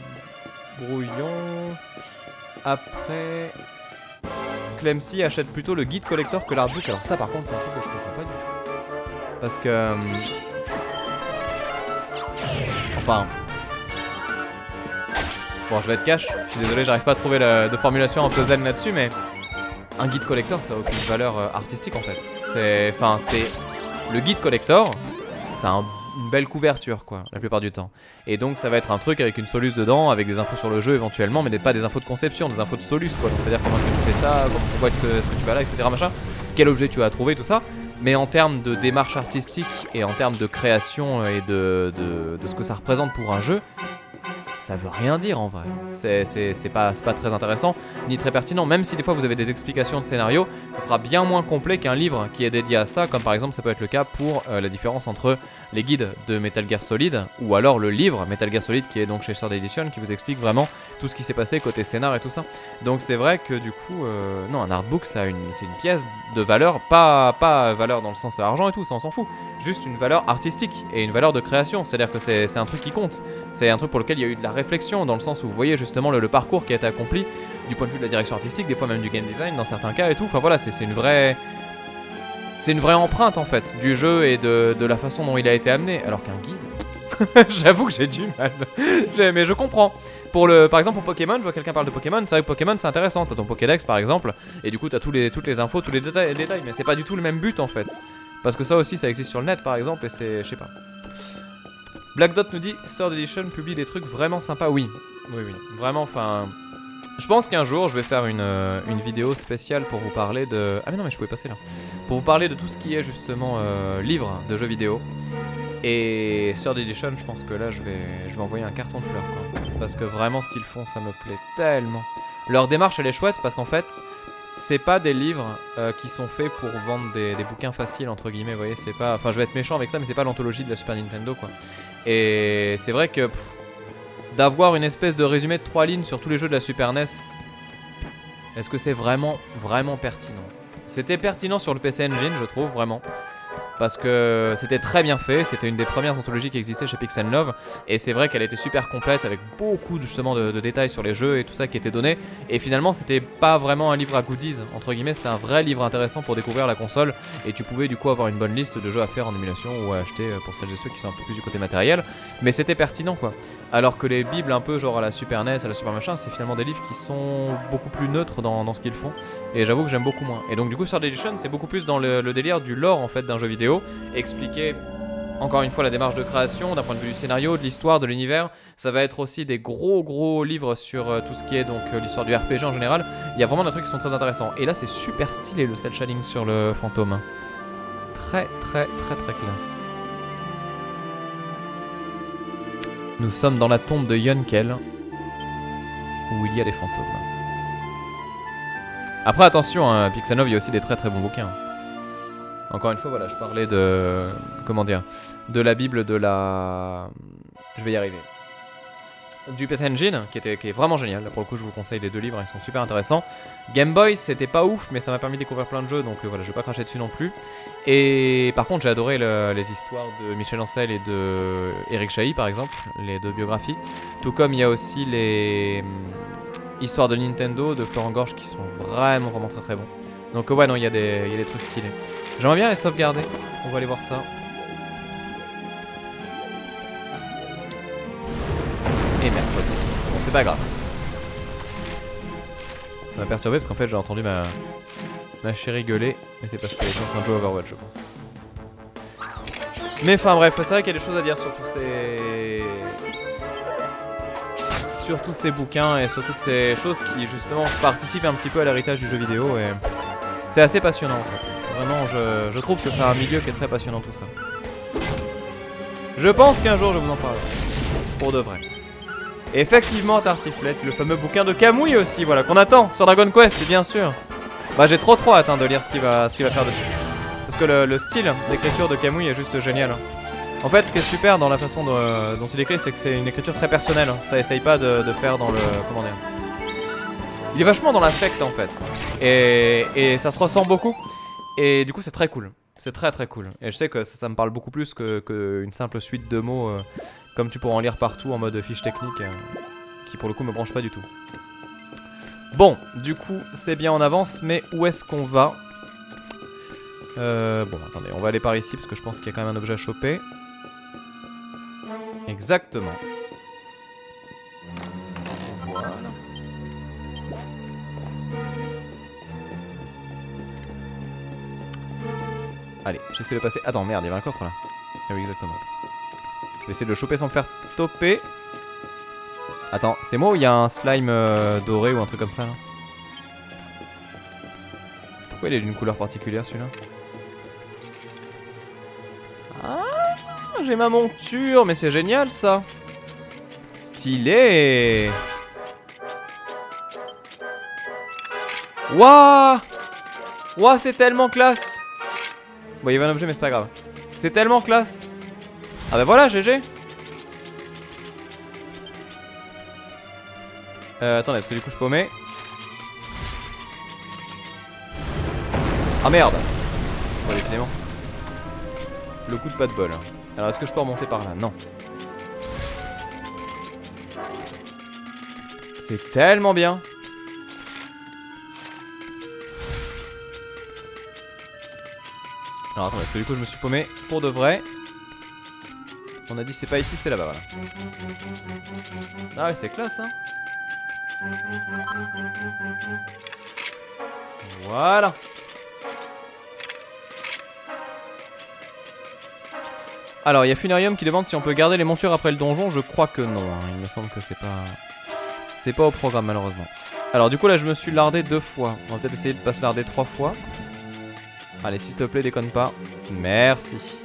Speaker 1: brouillons. Après... Clemcy achète plutôt le guide collector que l'artbook. Alors ça par contre c'est un truc que je comprends pas du tout. Parce que... Enfin... Bon, je vais être cash, je suis désolé, j'arrive pas à trouver de formulation un peu zen là-dessus, mais... Un guide collector ça a aucune valeur artistique en fait. C'est le guide collector, c'est une belle couverture quoi, la plupart du temps. Et donc ça va être un truc avec une soluce dedans, avec des infos sur le jeu éventuellement, mais pas des infos de conception, des infos de soluce quoi. Donc c'est-à-dire comment est-ce que tu fais ça, pourquoi est-ce que tu vas là, etc. machin. Quel objet tu as trouvé, tout ça. Mais en termes de démarche artistique et en termes de création et de ce que ça représente pour un jeu, ça veut rien dire en vrai. C'est pas très intéressant, ni très pertinent. Même si des fois vous avez des explications de scénario, ça sera bien moins complet qu'un livre qui est dédié à ça, comme par exemple ça peut être le cas pour la différence entre les guides de Metal Gear Solid ou alors le livre Metal Gear Solid qui est donc chez Sword Edition, qui vous explique vraiment tout ce qui s'est passé côté scénar et tout ça. Donc c'est vrai que du coup, non, un artbook c'est une pièce de valeur, pas valeur dans le sens argent et tout, ça on s'en fout. Juste une valeur artistique et une valeur de création, c'est-à-dire que c'est un truc qui compte. C'est un truc pour lequel il y a eu de la réflexion, dans le sens où vous voyez justement le parcours qui a été accompli du point de vue de la direction artistique, des fois même du game design dans certains cas et tout. Enfin voilà, c'est une vraie empreinte en fait du jeu et de la façon dont il a été amené. Alors qu'un guide, j'avoue que j'ai du mal. Mais je comprends. Par exemple pour Pokémon, je vois quelqu'un parle de Pokémon, c'est vrai que Pokémon c'est intéressant, t'as ton Pokédex par exemple, et du coup t'as toutes les infos, tous les détails, mais c'est pas du tout le même but en fait. Parce que ça aussi ça existe sur le net par exemple, et c'est, je sais pas. Black Dot nous dit Sword Edition publie des trucs vraiment sympas. Oui, vraiment, enfin... Je pense qu'un jour je vais faire une vidéo spéciale pour vous parler de... Ah mais non mais je pouvais passer là. Pour vous parler de tout ce qui est justement livre de jeux vidéo. Et Sword Edition, je pense que là je vais envoyer un carton de fleurs quoi. Parce que vraiment ce qu'ils font ça me plaît tellement. Leur démarche elle est chouette parce qu'en fait... C'est pas des livres qui sont faits pour vendre des bouquins faciles entre guillemets, vous voyez, c'est pas... Enfin je vais être méchant avec ça, mais c'est pas l'anthologie de la Super Nintendo quoi. Et c'est vrai que d'avoir une espèce de résumé de 3 lignes sur tous les jeux de la Super NES, est-ce que c'est vraiment pertinent? C'était pertinent sur le PC Engine je trouve, vraiment. Parce que c'était très bien fait, c'était une des premières anthologies qui existait chez Pixel Love. Et c'est vrai qu'elle était super complète avec beaucoup justement de détails sur les jeux et tout ça qui était donné. Et finalement c'était pas vraiment un livre à goodies, entre guillemets, c'était un vrai livre intéressant pour découvrir la console. Et tu pouvais du coup avoir une bonne liste de jeux à faire en émulation ou à acheter pour celles et ceux qui sont un peu plus du côté matériel. Mais c'était pertinent quoi. Alors que les bibles un peu genre à la Super NES, à la Super machin, c'est finalement des livres qui sont beaucoup plus neutres dans ce qu'ils font. Et j'avoue que j'aime beaucoup moins. Et donc du coup Sword Edition c'est beaucoup plus dans le délire du lore en fait d'un jeu vidéo. Expliquer encore une fois la démarche de création d'un point de vue du scénario, de l'histoire, de l'univers. Ça va être aussi des gros livres sur tout ce qui est donc l'histoire du RPG en général. Il y a vraiment des trucs qui sont très intéressants. Et là c'est super stylé le cel shading sur le fantôme. Très classe. Nous sommes dans la tombe de Yunkel où il y a des fantômes. Après attention, hein, Pixanov il y a aussi des très bons bouquins. Encore une fois, voilà, je parlais de... Comment dire? De la Bible de la... Je vais y arriver. du PC Engine, qui est vraiment génial. Là, pour le coup, je vous conseille les 2 livres, ils sont super intéressants. Game Boy, c'était pas ouf, mais ça m'a permis de découvrir plein de jeux, donc voilà, je vais pas cracher dessus non plus. Et par contre, j'ai adoré les histoires de Michel Ancel et de Eric Chahi, par exemple, les 2 biographies. Tout comme il y a aussi les histoires de Nintendo, de Florent Gorge, qui sont vraiment très très bons. Donc ouais, non, il y a des trucs stylés. J'aimerais bien les sauvegarder, on va aller voir ça. Et merde, bon, c'est pas grave. Ça m'a perturbé parce qu'en fait j'ai entendu ma chérie gueuler. Mais c'est parce qu'elle est en train de jouer à Overwatch, je pense. Mais enfin bref, c'est vrai qu'il y a des choses à dire sur tous ces bouquins et sur toutes ces choses qui justement participent un petit peu à l'héritage du jeu vidéo. Et c'est assez passionnant en fait. Vraiment, je trouve que c'est un milieu qui est très passionnant tout ça. Je pense qu'un jour je vous en parlerai. Pour de vrai. Et effectivement, Tartiflette, le fameux bouquin de Kamui aussi, voilà, qu'on attend sur Dragon Quest, bien sûr. Bah, j'ai trop hâte de lire ce qu'il va faire dessus. Parce que le style d'écriture de Kamui est juste génial. En fait, ce qui est super dans la façon dont il écrit, c'est que c'est une écriture très personnelle. Ça essaye pas de faire dans le... Comment dire ? Il est vachement dans l'affect en fait. Et ça se ressent beaucoup. Et du coup, c'est très cool. C'est très cool. Et je sais que ça me parle beaucoup plus qu'une simple suite de mots, comme tu pourras en lire partout en mode fiche technique, qui pour le coup me branche pas du tout. Bon, du coup, c'est bien en avance, mais où est-ce qu'on va ? Bon, attendez, on va aller par ici parce que je pense qu'il y a quand même un objet à choper. Exactement. Voilà. Allez, j'essaie de passer. Attends, merde, il y avait un coffre là. Ah oui, exactement. Je vais essayer de le choper sans me faire toper. Attends, c'est moi ou il y a un slime doré ou un truc comme ça là? Pourquoi il est d'une couleur particulière celui-là? Ah, j'ai ma monture, mais c'est génial ça. Stylé. Waouh. Waouh, c'est tellement classe. Bon, il y avait un objet, mais c'est pas grave. C'est tellement classe. Ah bah voilà, GG. Attendez, parce que du coup je paumais. Ah merde. Bon, décidément. Le coup de pas de bol. Alors est-ce que je peux remonter par là? Non. C'est tellement bien. Alors attendez, parce que du coup je me suis paumé pour de vrai. On a dit c'est pas ici, c'est là-bas, voilà. Ah ouais, c'est classe, hein. Voilà. Alors, il y a Funarium qui demande si on peut garder les montures après le donjon. Je crois que non, hein. Il me semble que c'est pas au programme, malheureusement. Alors, du coup, là, je me suis lardé 2 fois. On va peut-être essayer de pas se larder 3 fois. Allez, s'il te plaît, déconne pas. Merci.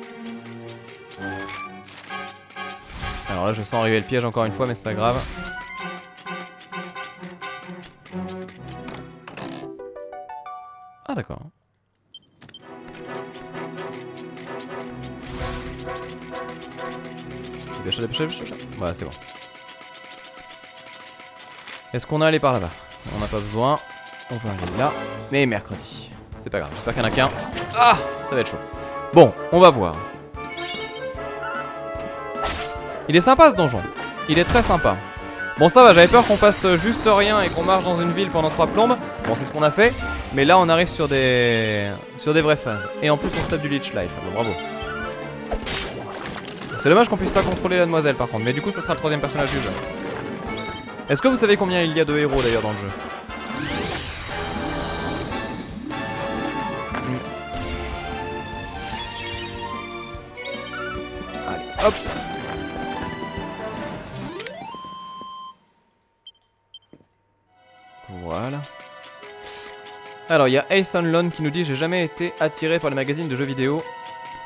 Speaker 1: Alors là, je sens arriver le piège encore une fois, mais c'est pas grave. Ah, d'accord. Dépêche. Voilà, c'est bon. Est-ce qu'on a allé par là-bas? On n'a pas besoin. On va aller là. Mais mercredi. C'est pas grave, j'espère qu'il y en a qu'un. Ah, ça va être chaud. Bon, on va voir. Il est sympa ce donjon. Il est très sympa. Bon, ça va, j'avais peur qu'on fasse juste rien et qu'on marche dans une ville pendant 3 plombes. Bon, c'est ce qu'on a fait. Mais là, on arrive sur des vraies phases. Et en plus, on se tape du Leech Life. Bon, bravo. C'est dommage qu'on puisse pas contrôler la demoiselle par contre. Mais du coup, ça sera le 3ème personnage du jeu. Est-ce que vous savez combien il y a de héros d'ailleurs dans le jeu? Allez, hop. Voilà. Alors, il y a Ace Unlone qui nous dit: j'ai jamais été attiré par les magazines de jeux vidéo.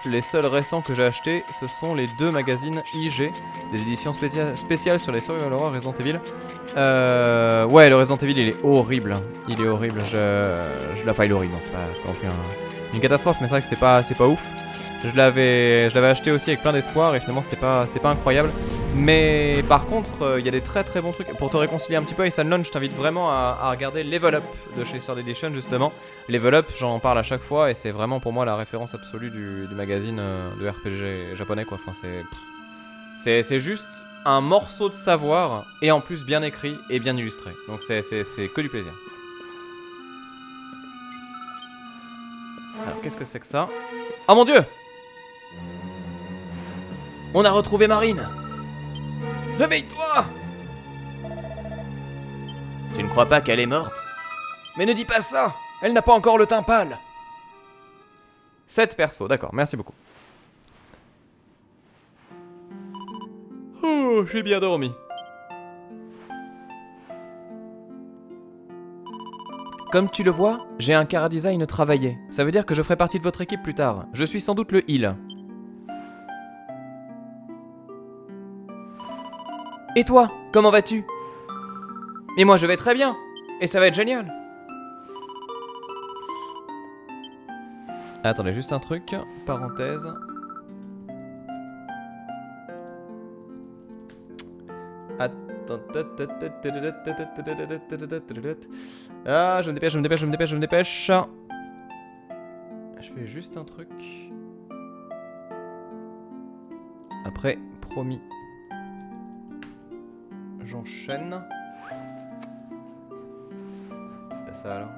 Speaker 1: Les seuls récents que j'ai achetés, ce sont les 2 magazines IG, des éditions spéciales sur les Survival Horror Resident Evil. Ouais, le Resident Evil, il est horrible. Il est horrible. Enfin, il est horrible. Non, c'est pas non plus une catastrophe, mais c'est vrai que c'est pas ouf. Je l'avais acheté aussi avec plein d'espoir et finalement c'était pas incroyable. Mais par contre, il y a des très très bons trucs. Pour te réconcilier un petit peu avec Sunlun, je t'invite vraiment à regarder Level Up de chez Sword Edition justement. Level Up, j'en parle à chaque fois et c'est vraiment pour moi la référence absolue du magazine de RPG japonais quoi. Enfin c'est juste un morceau de savoir et en plus bien écrit et bien illustré. Donc c'est que du plaisir. Alors qu'est-ce que c'est que ça? Oh mon dieu! On a retrouvé Marine! Réveille-toi! Tu ne crois pas qu'elle est morte? Mais ne dis pas ça! Elle n'a pas encore le teint pâle! 7 persos, d'accord, merci beaucoup. Oh, j'ai bien dormi. Comme tu le vois, j'ai un chara design travaillé. Ça veut dire que je ferai partie de votre équipe plus tard. Je suis sans doute le heal. Et toi, comment vas-tu? Et moi je vais très bien. Et ça va être génial. Attendez, juste un truc. Parenthèse. Ah, je me dépêche. Je fais juste un truc. Après, promis. J'enchaîne. C'est ça alors.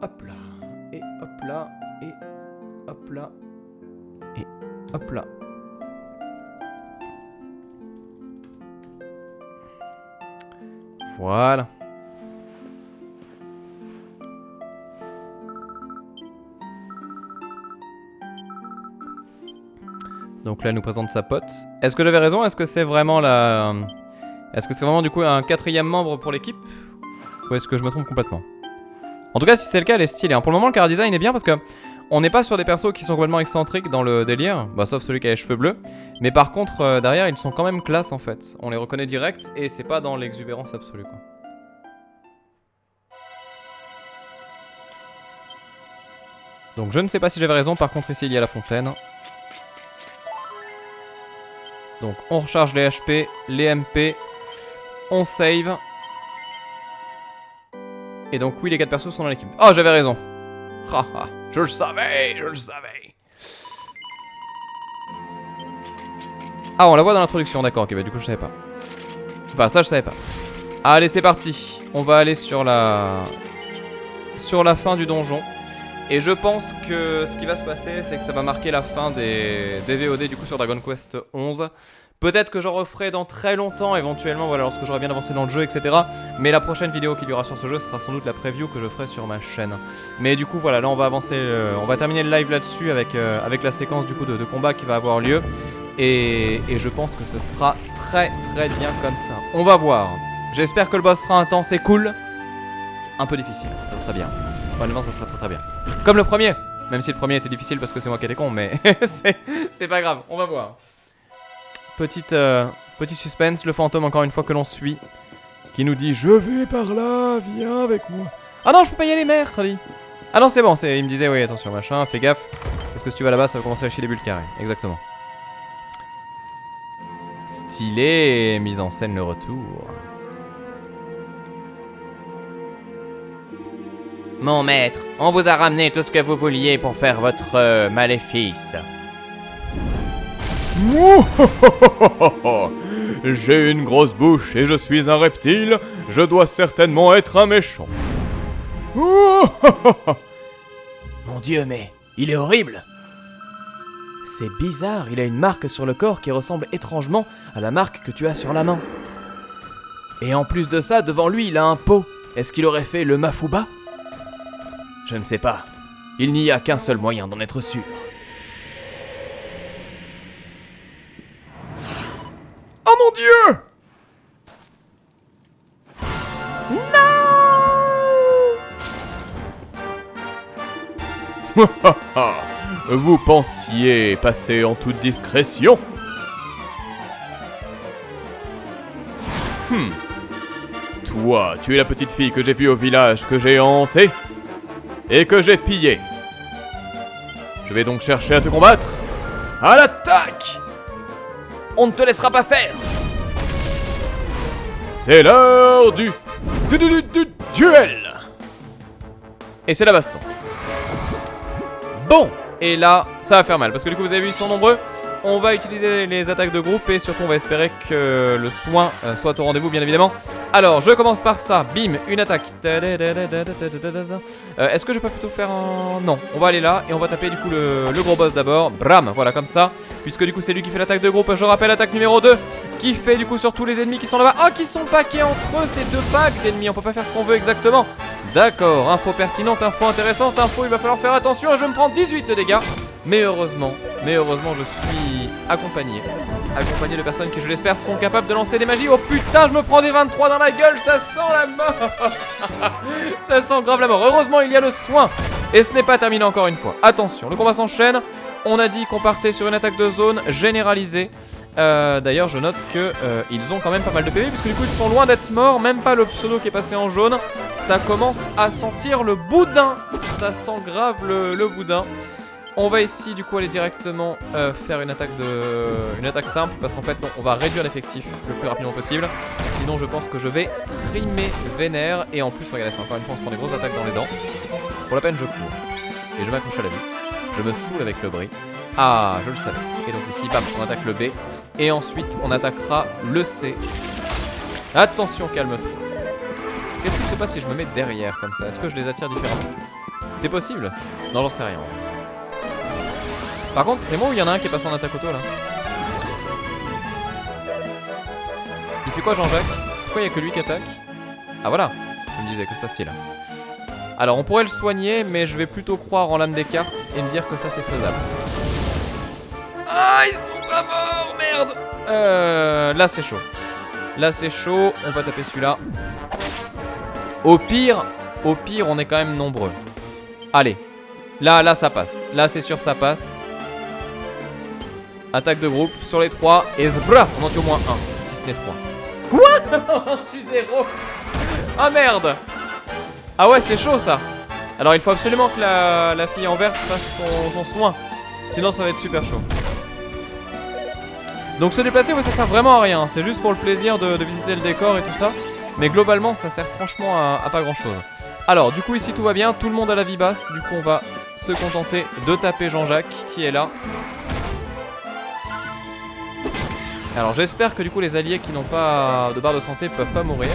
Speaker 1: Hop là, et hop là, et hop là, et hop là. Voilà. Donc là, elle nous présente sa pote. Est-ce que j'avais raison? Est-ce que c'est vraiment la... Est-ce que c'est vraiment du coup un 4e membre pour l'équipe? Ou est-ce que je me trompe complètement? En tout cas, si c'est le cas, elle est stylée. Pour le moment, le chara design est bien parce que on n'est pas sur des persos qui sont complètement excentriques dans le délire, bah, sauf celui qui a les cheveux bleus. Mais par contre, derrière, ils sont quand même classe en fait. On les reconnaît direct et c'est pas dans l'exubérance absolue quoi. Donc je ne sais pas si j'avais raison. Par contre, ici il y a la fontaine. Donc on recharge les HP, les MP, on save. Et donc oui, les 4 persos sont dans l'équipe. Oh, j'avais raison. Haha, je le savais, je le savais. Ah, on la voit dans l'introduction, d'accord, ok, bah du coup je savais pas. Enfin, ça je savais pas. Allez, c'est parti. On va aller sur la fin du donjon. Et je pense que ce qui va se passer, c'est que ça va marquer la fin des VOD du coup sur Dragon Quest 11. Peut-être que j'en referai dans très longtemps, éventuellement, voilà, lorsque j'aurai bien avancé dans le jeu, etc. Mais la prochaine vidéo qu'il y aura sur ce jeu, ce sera sans doute la preview que je ferai sur ma chaîne. Mais du coup, voilà, là on va avancer, on va terminer le live là-dessus avec la séquence du coup de combat qui va avoir lieu. Et je pense que ce sera très très bien comme ça. On va voir. J'espère que le boss sera intense et cool. Un peu difficile, ça serait bien. Honnêtement, ça serait très très bien. Comme le premier. Même si le premier était difficile parce que c'est moi qui étais con, mais c'est pas grave, on va voir. Petit suspense, le fantôme encore une fois que l'on suit, qui nous dit « Je vais par là, viens avec moi ». Ah non, je peux pas y aller, mercredi. Ah non, c'est bon, il me disait « Oui, attention, machin, fais gaffe. Parce que si tu vas là-bas, ça va commencer à chier les bulles carrées. » Exactement. Stylé, mise en scène le retour. Mon maître, on vous a ramené tout ce que vous vouliez pour faire votre maléfice.
Speaker 2: J'ai une grosse bouche et je suis un reptile, je dois certainement être un méchant.
Speaker 1: Mon Dieu, mais il est horrible. C'est bizarre, il a une marque sur le corps qui ressemble étrangement à la marque que tu as sur la main. Et en plus de ça, devant lui, il a un pot. Est-ce qu'il aurait fait le Mafuba? Je ne sais pas. Il n'y a qu'un seul moyen d'en être sûr. Oh mon Dieu!
Speaker 2: Non! Vous pensiez passer en toute discrétion? Toi, tu es la petite fille que j'ai vue au village, que j'ai hanté et que j'ai pillé. Je vais donc chercher à te combattre. À l'attaque!
Speaker 1: On ne te laissera pas faire.
Speaker 2: C'est l'heure du duel.
Speaker 1: Et c'est la baston. Bon, et là, ça va faire mal, parce que du coup, vous avez vu, ils sont nombreux. On va utiliser les attaques de groupe et surtout, on va espérer que le soin soit au rendez-vous, bien évidemment. Alors, je commence par ça. Bim, une attaque. Est-ce que je peux plutôt faire un... Non, on va aller là et on va taper du coup le gros boss d'abord. Bram, voilà, comme ça. Puisque du coup, c'est lui qui fait l'attaque de groupe. Je rappelle, attaque numéro 2, qui fait du coup sur tous les ennemis qui sont là-bas. Ah, qui sont paqués entre eux, ces deux packs d'ennemis. On peut pas faire ce qu'on veut exactement. D'accord, info pertinente, info intéressante, info, il va falloir faire attention. Je me prends 18 de dégâts. Mais heureusement, je suis accompagné de personnes qui, je l'espère, sont capables de lancer des magies. Oh putain, je me prends des 23 dans la gueule, ça sent la mort. Ça sent grave la mort. Heureusement, il y a le soin. Et ce n'est pas terminé encore une fois. Attention, le combat s'enchaîne. On a dit qu'on partait sur une attaque de zone généralisée. D'ailleurs, je note que ils ont quand même pas mal de PV, puisque du coup, ils sont loin d'être morts. Même pas le pseudo qui est passé en jaune. Ça commence à sentir le boudin. Ça sent grave le boudin. On va ici du coup aller directement faire une attaque simple, parce qu'en fait non, on va réduire l'effectif le plus rapidement possible. Sinon je pense que je vais trimer vénère. Et en plus regardez, c'est encore une fois on se prend des grosses attaques dans les dents. Pour la peine je cours et je m'accroche à la vie. Je me saoule avec le bris. Ah, je le savais. Et donc ici bam, on attaque le B. Et ensuite on attaquera le C. Attention, calme-toi. Qu'est-ce qui se passe si je me mets derrière comme ça? Est-ce que je les attire différemment? C'est possible ça? Non, j'en sais rien. Par contre, c'est moi ou il y en a un qui est passé en attaque auto là? Il fait quoi Jean-Jacques? Pourquoi il n'y a que lui qui attaque? Ah voilà, je me disais, que se passe-t-il là? Alors on pourrait le soigner, mais je vais plutôt croire en l'âme des cartes et me dire que ça c'est faisable. Ah, ils sont pas morts, merde! Là c'est chaud. Là c'est chaud, on va taper celui-là. Au pire, on est quand même nombreux. Allez, là ça passe. Là c'est sûr ça passe. Attaque de groupe sur les 3 et zbra, on en tue au moins 1, si ce n'est 3. Quoi? Je suis 0. Ah merde. Ah ouais, c'est chaud ça. Alors il faut absolument que la fille en vert fasse son soin. Sinon ça va être super chaud. Donc se déplacer, ouais, ça sert vraiment à rien. C'est juste pour le plaisir de visiter le décor et tout ça. Mais globalement ça sert franchement à pas grand chose. Alors du coup ici tout va bien, tout le monde a la vie basse. Du coup on va se contenter de taper Jean-Jacques qui est là. Alors j'espère que du coup les alliés qui n'ont pas de barre de santé peuvent pas mourir.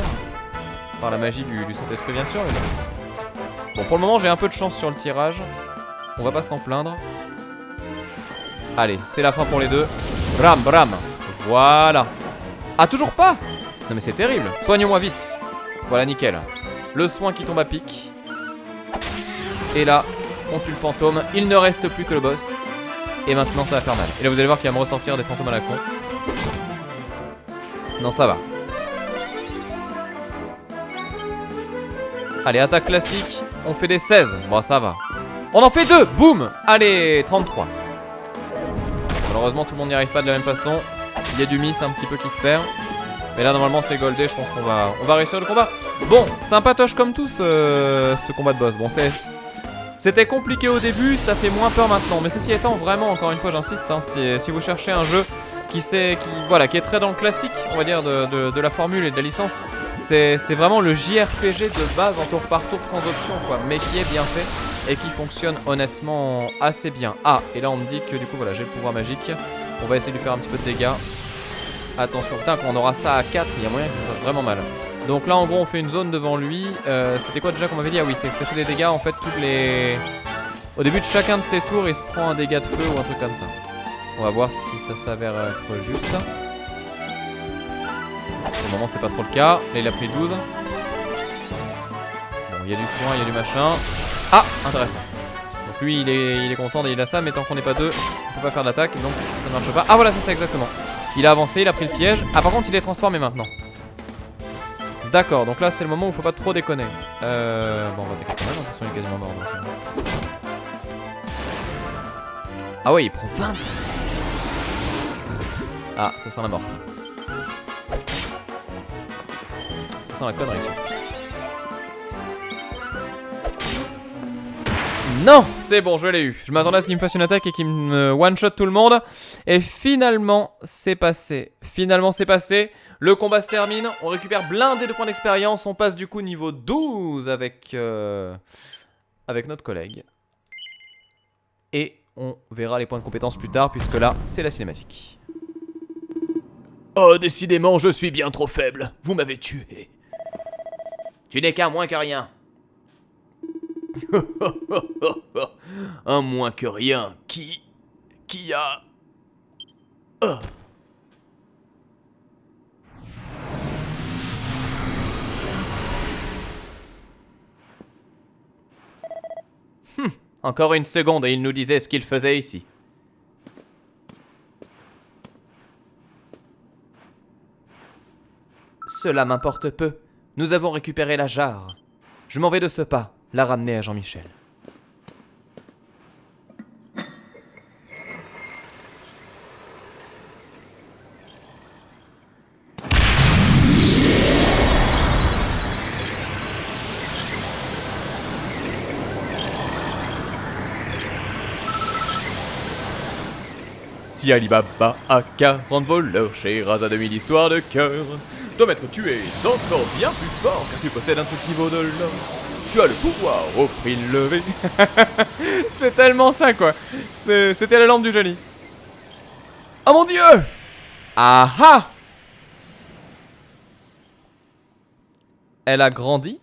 Speaker 1: Par la magie du Saint-Esprit bien sûr. Bon, pour le moment j'ai un peu de chance sur le tirage. On va pas s'en plaindre. Allez, c'est la fin pour les deux. Bram, bram. Voilà. Ah, toujours pas? Non mais c'est terrible. Soigne-moi vite. Voilà, nickel. Le soin qui tombe à pic. Et là, on tue le fantôme. Il ne reste plus que le boss. Et maintenant ça va faire mal. Et là vous allez voir qu'il va me ressortir des fantômes à la con. Non, ça va. Allez, attaque classique. On fait des 16. Bon, ça va. On en fait 2. Boum. Allez, 33. Malheureusement, tout le monde n'y arrive pas de la même façon. Il y a du miss un petit peu qui se perd. Mais là, normalement, c'est goldé. Je pense qu'on va réussir le combat. Bon, sympatoche comme tout ce combat de boss. Bon, c'était compliqué au début. Ça fait moins peur maintenant. Mais ceci étant, vraiment, encore une fois, j'insiste. Hein, si vous cherchez un jeu qui est très dans le classique, on va dire, de la formule et de la licence. C'est vraiment le JRPG de base en tour par tour sans option, quoi, mais qui est bien fait et qui fonctionne honnêtement assez bien. Ah, et là on me dit que du coup voilà, j'ai le pouvoir magique. On va essayer de lui faire un petit peu de dégâts. Attention, putain, quand on aura ça à 4, il y a moyen que ça fasse vraiment mal. Donc là en gros on fait une zone devant lui. C'était quoi déjà qu'on m'avait dit? Ah oui, c'est que ça fait des dégâts en fait au début de chacun de ses tours, il se prend un dégât de feu ou un truc comme ça. On va voir si ça s'avère être juste. Pour le moment c'est pas trop le cas. Là il a pris 12. Bon, il y a du soin, il y a du machin. Ah, intéressant. Donc lui il est content et il a ça, mais tant qu'on n'est pas deux, on peut pas faire d'attaque, donc ça ne marche pas. Ah voilà, c'est ça exactement. Il a avancé, il a pris le piège. Ah par contre il est transformé maintenant. D'accord, donc là c'est le moment où il faut pas trop déconner. Bon, on va attaquer quand même, de toute façon il est quasiment mort. Donc... Ah ouais, il prend 27. Ah, ça sent la mort ça. Ça sent la connerie surtout. Non, c'est bon, je l'ai eu. Je m'attendais à ce qu'il me fasse une attaque et qu'il me one-shot tout le monde. Et finalement, c'est passé. Finalement, c'est passé. Le combat se termine. On récupère blindé de points d'expérience. On passe du coup niveau 12 avec notre collègue. Et on verra les points de compétence plus tard, puisque là, c'est la cinématique.
Speaker 2: Oh, décidément, je suis bien trop faible. Vous m'avez tué.
Speaker 1: Tu n'es qu'un moins que rien.
Speaker 2: Un moins que rien. Qui a... Oh.
Speaker 1: Encore une seconde et il nous disait ce qu'il faisait ici. Cela m'importe peu. Nous avons récupéré la jarre. Je m'en vais de ce pas, la ramener à Jean-Michel. Si Alibaba a 40 voleurs, Scheherazade a 1000 histoires de cœur. Ton maître tué est encore bien plus fort car tu possèdes un truc qui vaut de l'or. Tu as le pouvoir au prix levé. C'est tellement ça quoi. C'était la lampe du génie. Oh mon dieu! Ah ah! Elle a grandi?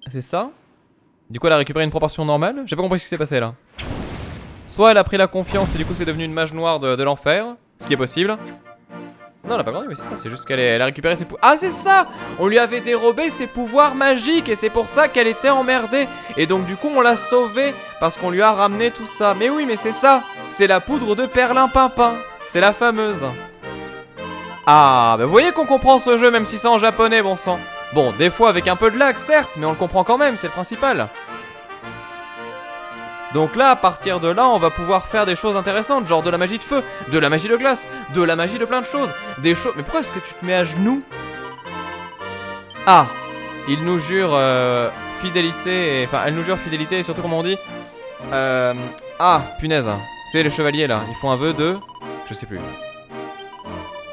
Speaker 1: C'est ça? Du coup elle a récupéré une proportion normale? J'ai pas compris ce qui s'est passé là. Soit elle a pris la confiance et du coup c'est devenu une mage noire de l'enfer, ce qui est possible. Non, elle a pas grandi, mais c'est ça, c'est juste qu'elle a récupéré ses pouvoirs. Ah, c'est ça! On lui avait dérobé ses pouvoirs magiques et c'est pour ça qu'elle était emmerdée. Et donc du coup on l'a sauvée parce qu'on lui a ramené tout ça. Mais oui, mais c'est ça! C'est la poudre de perlimpinpin. C'est la fameuse. Ah, bah vous voyez qu'on comprend ce jeu même si c'est en japonais, bon sang. Bon, des fois avec un peu de lag, certes, mais on le comprend quand même, c'est le principal. Donc là, à partir de là, on va pouvoir faire des choses intéressantes, genre de la magie de feu, de la magie de glace, de la magie de plein de choses, des choses... Mais pourquoi est-ce que tu te mets à genoux? Ah, il nous jure fidélité, enfin, elle nous jure fidélité et surtout, comment on dit ah, punaise, c'est les chevaliers là, ils font un vœu de... Je sais plus.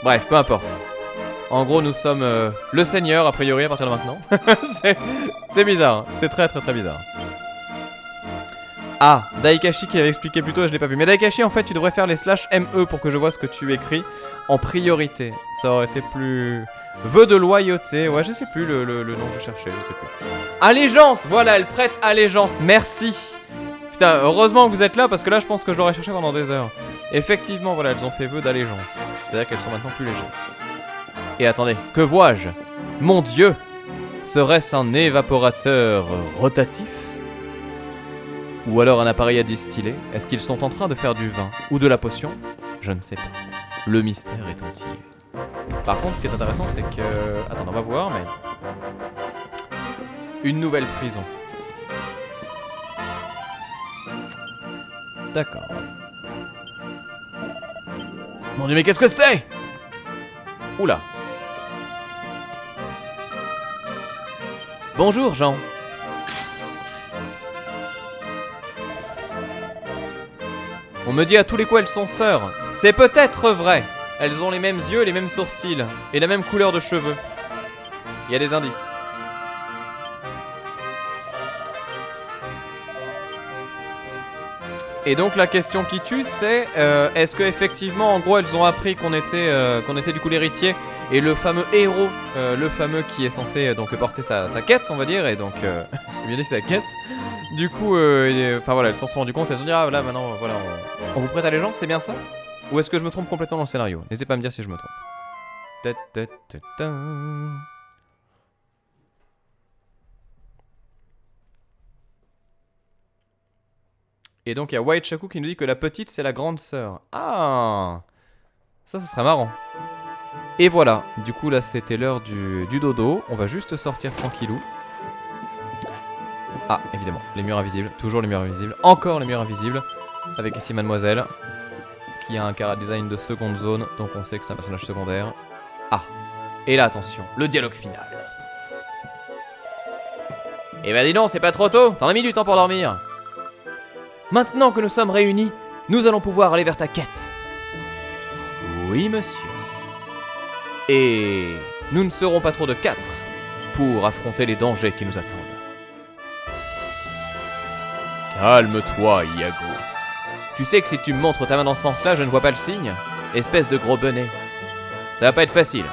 Speaker 1: Bref, peu importe. En gros, nous sommes le seigneur, a priori, à partir de maintenant. C'est bizarre, c'est très très très bizarre. Ah, Daikashi qui avait expliqué plus tôt et je l'ai pas vu. Mais Daikashi, en fait, tu devrais faire les /ME pour que je vois ce que tu écris en priorité. Ça aurait été plus... Vœu de loyauté. Ouais, je sais plus le nom que je cherchais, je sais plus. Allégeance, voilà, elle prête allégeance. Merci. Putain, heureusement que vous êtes là parce que là, je pense que je l'aurais cherché pendant des heures. Effectivement, voilà, elles ont fait vœu d'allégeance. C'est-à-dire qu'elles sont maintenant plus légères. Et attendez, que vois-je? Mon Dieu! Serait-ce un évaporateur rotatif? Ou alors un appareil à distiller? Est-ce qu'ils sont en train de faire du vin? Ou de la potion? Je ne sais pas. Le mystère est entier. Par contre, ce qui est intéressant, c'est que... Attends, on va voir, mais... Une nouvelle prison. D'accord. Mon Dieu, mais qu'est-ce que c'est? Oula. Bonjour, Jean. On me dit à tous les coups elles sont sœurs. C'est peut-être vrai. Elles ont les mêmes yeux, les mêmes sourcils et la même couleur de cheveux. Il y a des indices. Et donc la question qui tue c'est est-ce que effectivement en gros elles ont appris qu'on était du coup l'héritier et le fameux héros, le fameux qui est censé donc porter sa quête on va dire et donc j'ai bien dit sa quête. Du coup enfin voilà elles s'en sont rendues compte, elles ont dit ah là maintenant voilà on vous prête allégeance, c'est bien ça? Ou est-ce que je me trompe complètement dans le scénario? N'hésitez pas à me dire si je me trompe. Et donc il y a White Shaku qui nous dit que la petite c'est la grande sœur. Ah, ça serait marrant. Et voilà, du coup là c'était l'heure du dodo. On va juste sortir tranquillou. Ah, évidemment, les murs invisibles, toujours les murs invisibles, encore les murs invisibles. Avec ici Mademoiselle, qui a un chara design de seconde zone, donc on sait que c'est un personnage secondaire. Ah, Et là, attention, le dialogue final. Eh ben dis donc, c'est pas trop tôt, t'en as mis du temps pour dormir. Maintenant que nous sommes réunis, nous allons pouvoir aller vers ta quête. Oui, monsieur. Et nous ne serons pas trop de 4 pour affronter les dangers qui nous attendent. Calme-toi, Iago. Tu sais que si tu me montres ta main dans ce sens-là, je ne vois pas le signe. Espèce de gros bonnet. Ça va pas être facile.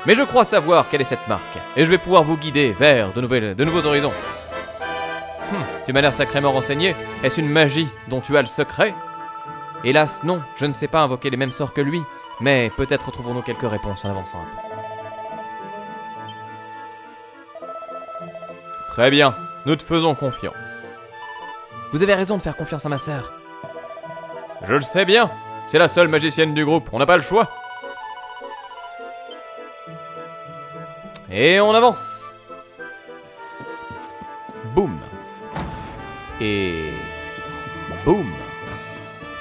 Speaker 1: Mais je crois savoir quelle est cette marque, et je vais pouvoir vous guider vers de nouveaux horizons. Tu m'as l'air sacrément renseigné. Est-ce une magie dont tu as le secret? Hélas, non, je ne sais pas invoquer les mêmes sorts que lui, mais peut-être trouvons-nous quelques réponses en avançant un peu. Très bien, nous te faisons confiance. Vous avez raison de faire confiance à ma sœur. Je le sais bien, c'est la seule magicienne du groupe, on n'a pas le choix. Et on avance. Boum. Et boum.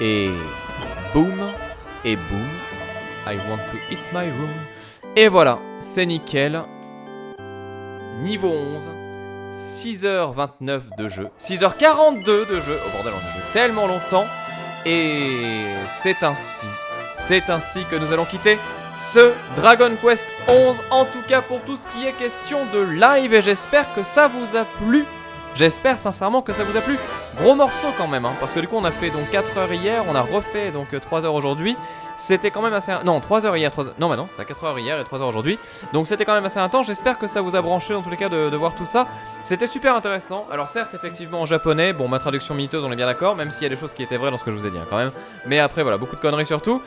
Speaker 1: Et boum. Et boum. I want to eat my room. Et voilà, c'est nickel. Niveau 11. 6h29 de jeu. 6h42 de jeu. Oh bordel, on a joué tellement longtemps. Et c'est ainsi que nous allons quitter ce Dragon Quest 11, en tout cas pour tout ce qui est question de live, et j'espère que ça vous a plu. J'espère sincèrement que ça vous a plu. Gros morceau quand même, hein, parce que du coup on a fait donc 4 heures hier, on a refait donc 3 heures aujourd'hui. C'était quand même assez... Non, 3 heures hier, 3 heures... Non, bah non, c'est à 4 heures hier et 3 heures aujourd'hui. Donc c'était quand même assez intense, j'espère que ça vous a branché dans tous les cas de voir tout ça. C'était super intéressant. Alors certes, effectivement en japonais, bon ma traduction miteuse on est bien d'accord, même s'il y a des choses qui étaient vraies dans ce que je vous ai dit hein, quand même. Mais après voilà, beaucoup de conneries surtout.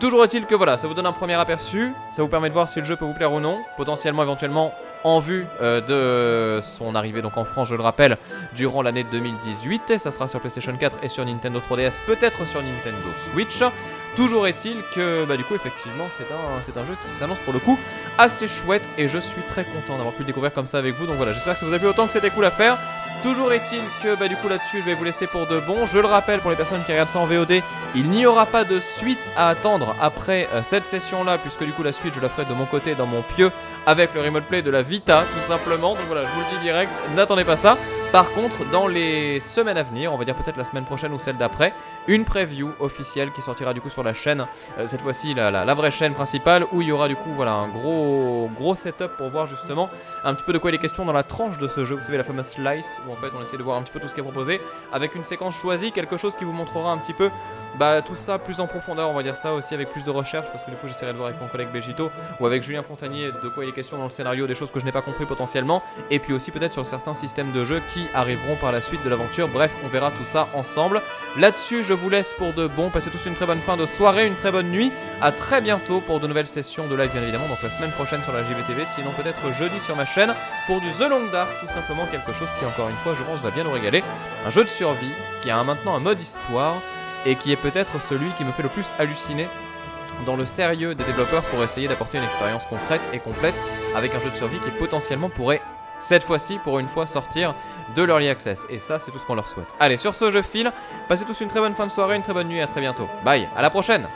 Speaker 1: Toujours est-il que voilà, ça vous donne un premier aperçu, ça vous permet de voir si le jeu peut vous plaire ou non. Potentiellement, éventuellement, en vue de son arrivée donc en France, je le rappelle, durant l'année 2018. Et ça sera sur PlayStation 4 et sur Nintendo 3DS, peut-être sur Nintendo Switch. Toujours est-il que, bah du coup, effectivement, c'est un jeu qui s'annonce pour le coup assez chouette et je suis très content d'avoir pu le découvrir comme ça avec vous. Donc voilà, j'espère que ça vous a plu autant que c'était cool à faire. Toujours est-il que, bah du coup, là-dessus, je vais vous laisser pour de bon. Je le rappelle, pour les personnes qui regardent ça en VOD, il n'y aura pas de suite à attendre après cette session-là, puisque du coup, la suite, je la ferai de mon côté, dans mon pieu, avec le remote play de la Vita, tout simplement. Donc voilà, je vous le dis direct, n'attendez pas ça. Par contre, dans les semaines à venir, on va dire peut-être la semaine prochaine ou celle d'après, une preview officielle qui sortira du coup sur la chaîne, cette fois-ci la vraie chaîne principale, où il y aura du coup voilà un gros setup pour voir justement un petit peu de quoi il est question dans la tranche de ce jeu. Vous savez, la fameuse slice, où en fait on essaie de voir un petit peu tout ce qui est proposé, avec une séquence choisie, quelque chose qui vous montrera un petit peu tout ça plus en profondeur, on va dire ça aussi avec plus de recherche, parce que du coup j'essaierai de voir avec mon collègue Begito ou avec Julien Fontanier de quoi il est question dans le scénario, des choses que je n'ai pas compris potentiellement, et puis aussi peut-être sur certains systèmes de jeu qui arriveront par la suite de l'aventure. Bref, on verra tout ça ensemble. Là-dessus, je vous laisse pour de bon. Passez tous une très bonne fin de soirée, une très bonne nuit. À très bientôt pour de nouvelles sessions de live, bien évidemment. Donc la semaine prochaine sur la JVTV, sinon peut-être jeudi sur ma chaîne pour du The Long Dark, tout simplement quelque chose qui, encore une fois, je pense, va bien nous régaler. Un jeu de survie qui a maintenant un mode histoire et qui est peut-être celui qui me fait le plus halluciner dans le sérieux des développeurs pour essayer d'apporter une expérience concrète et complète avec un jeu de survie qui potentiellement pourrait cette fois-ci, pour une fois, sortir de l'Early Access. Et ça, c'est tout ce qu'on leur souhaite. Allez, sur ce, je file. Passez tous une très bonne fin de soirée, une très bonne nuit, à très bientôt. Bye, à la prochaine!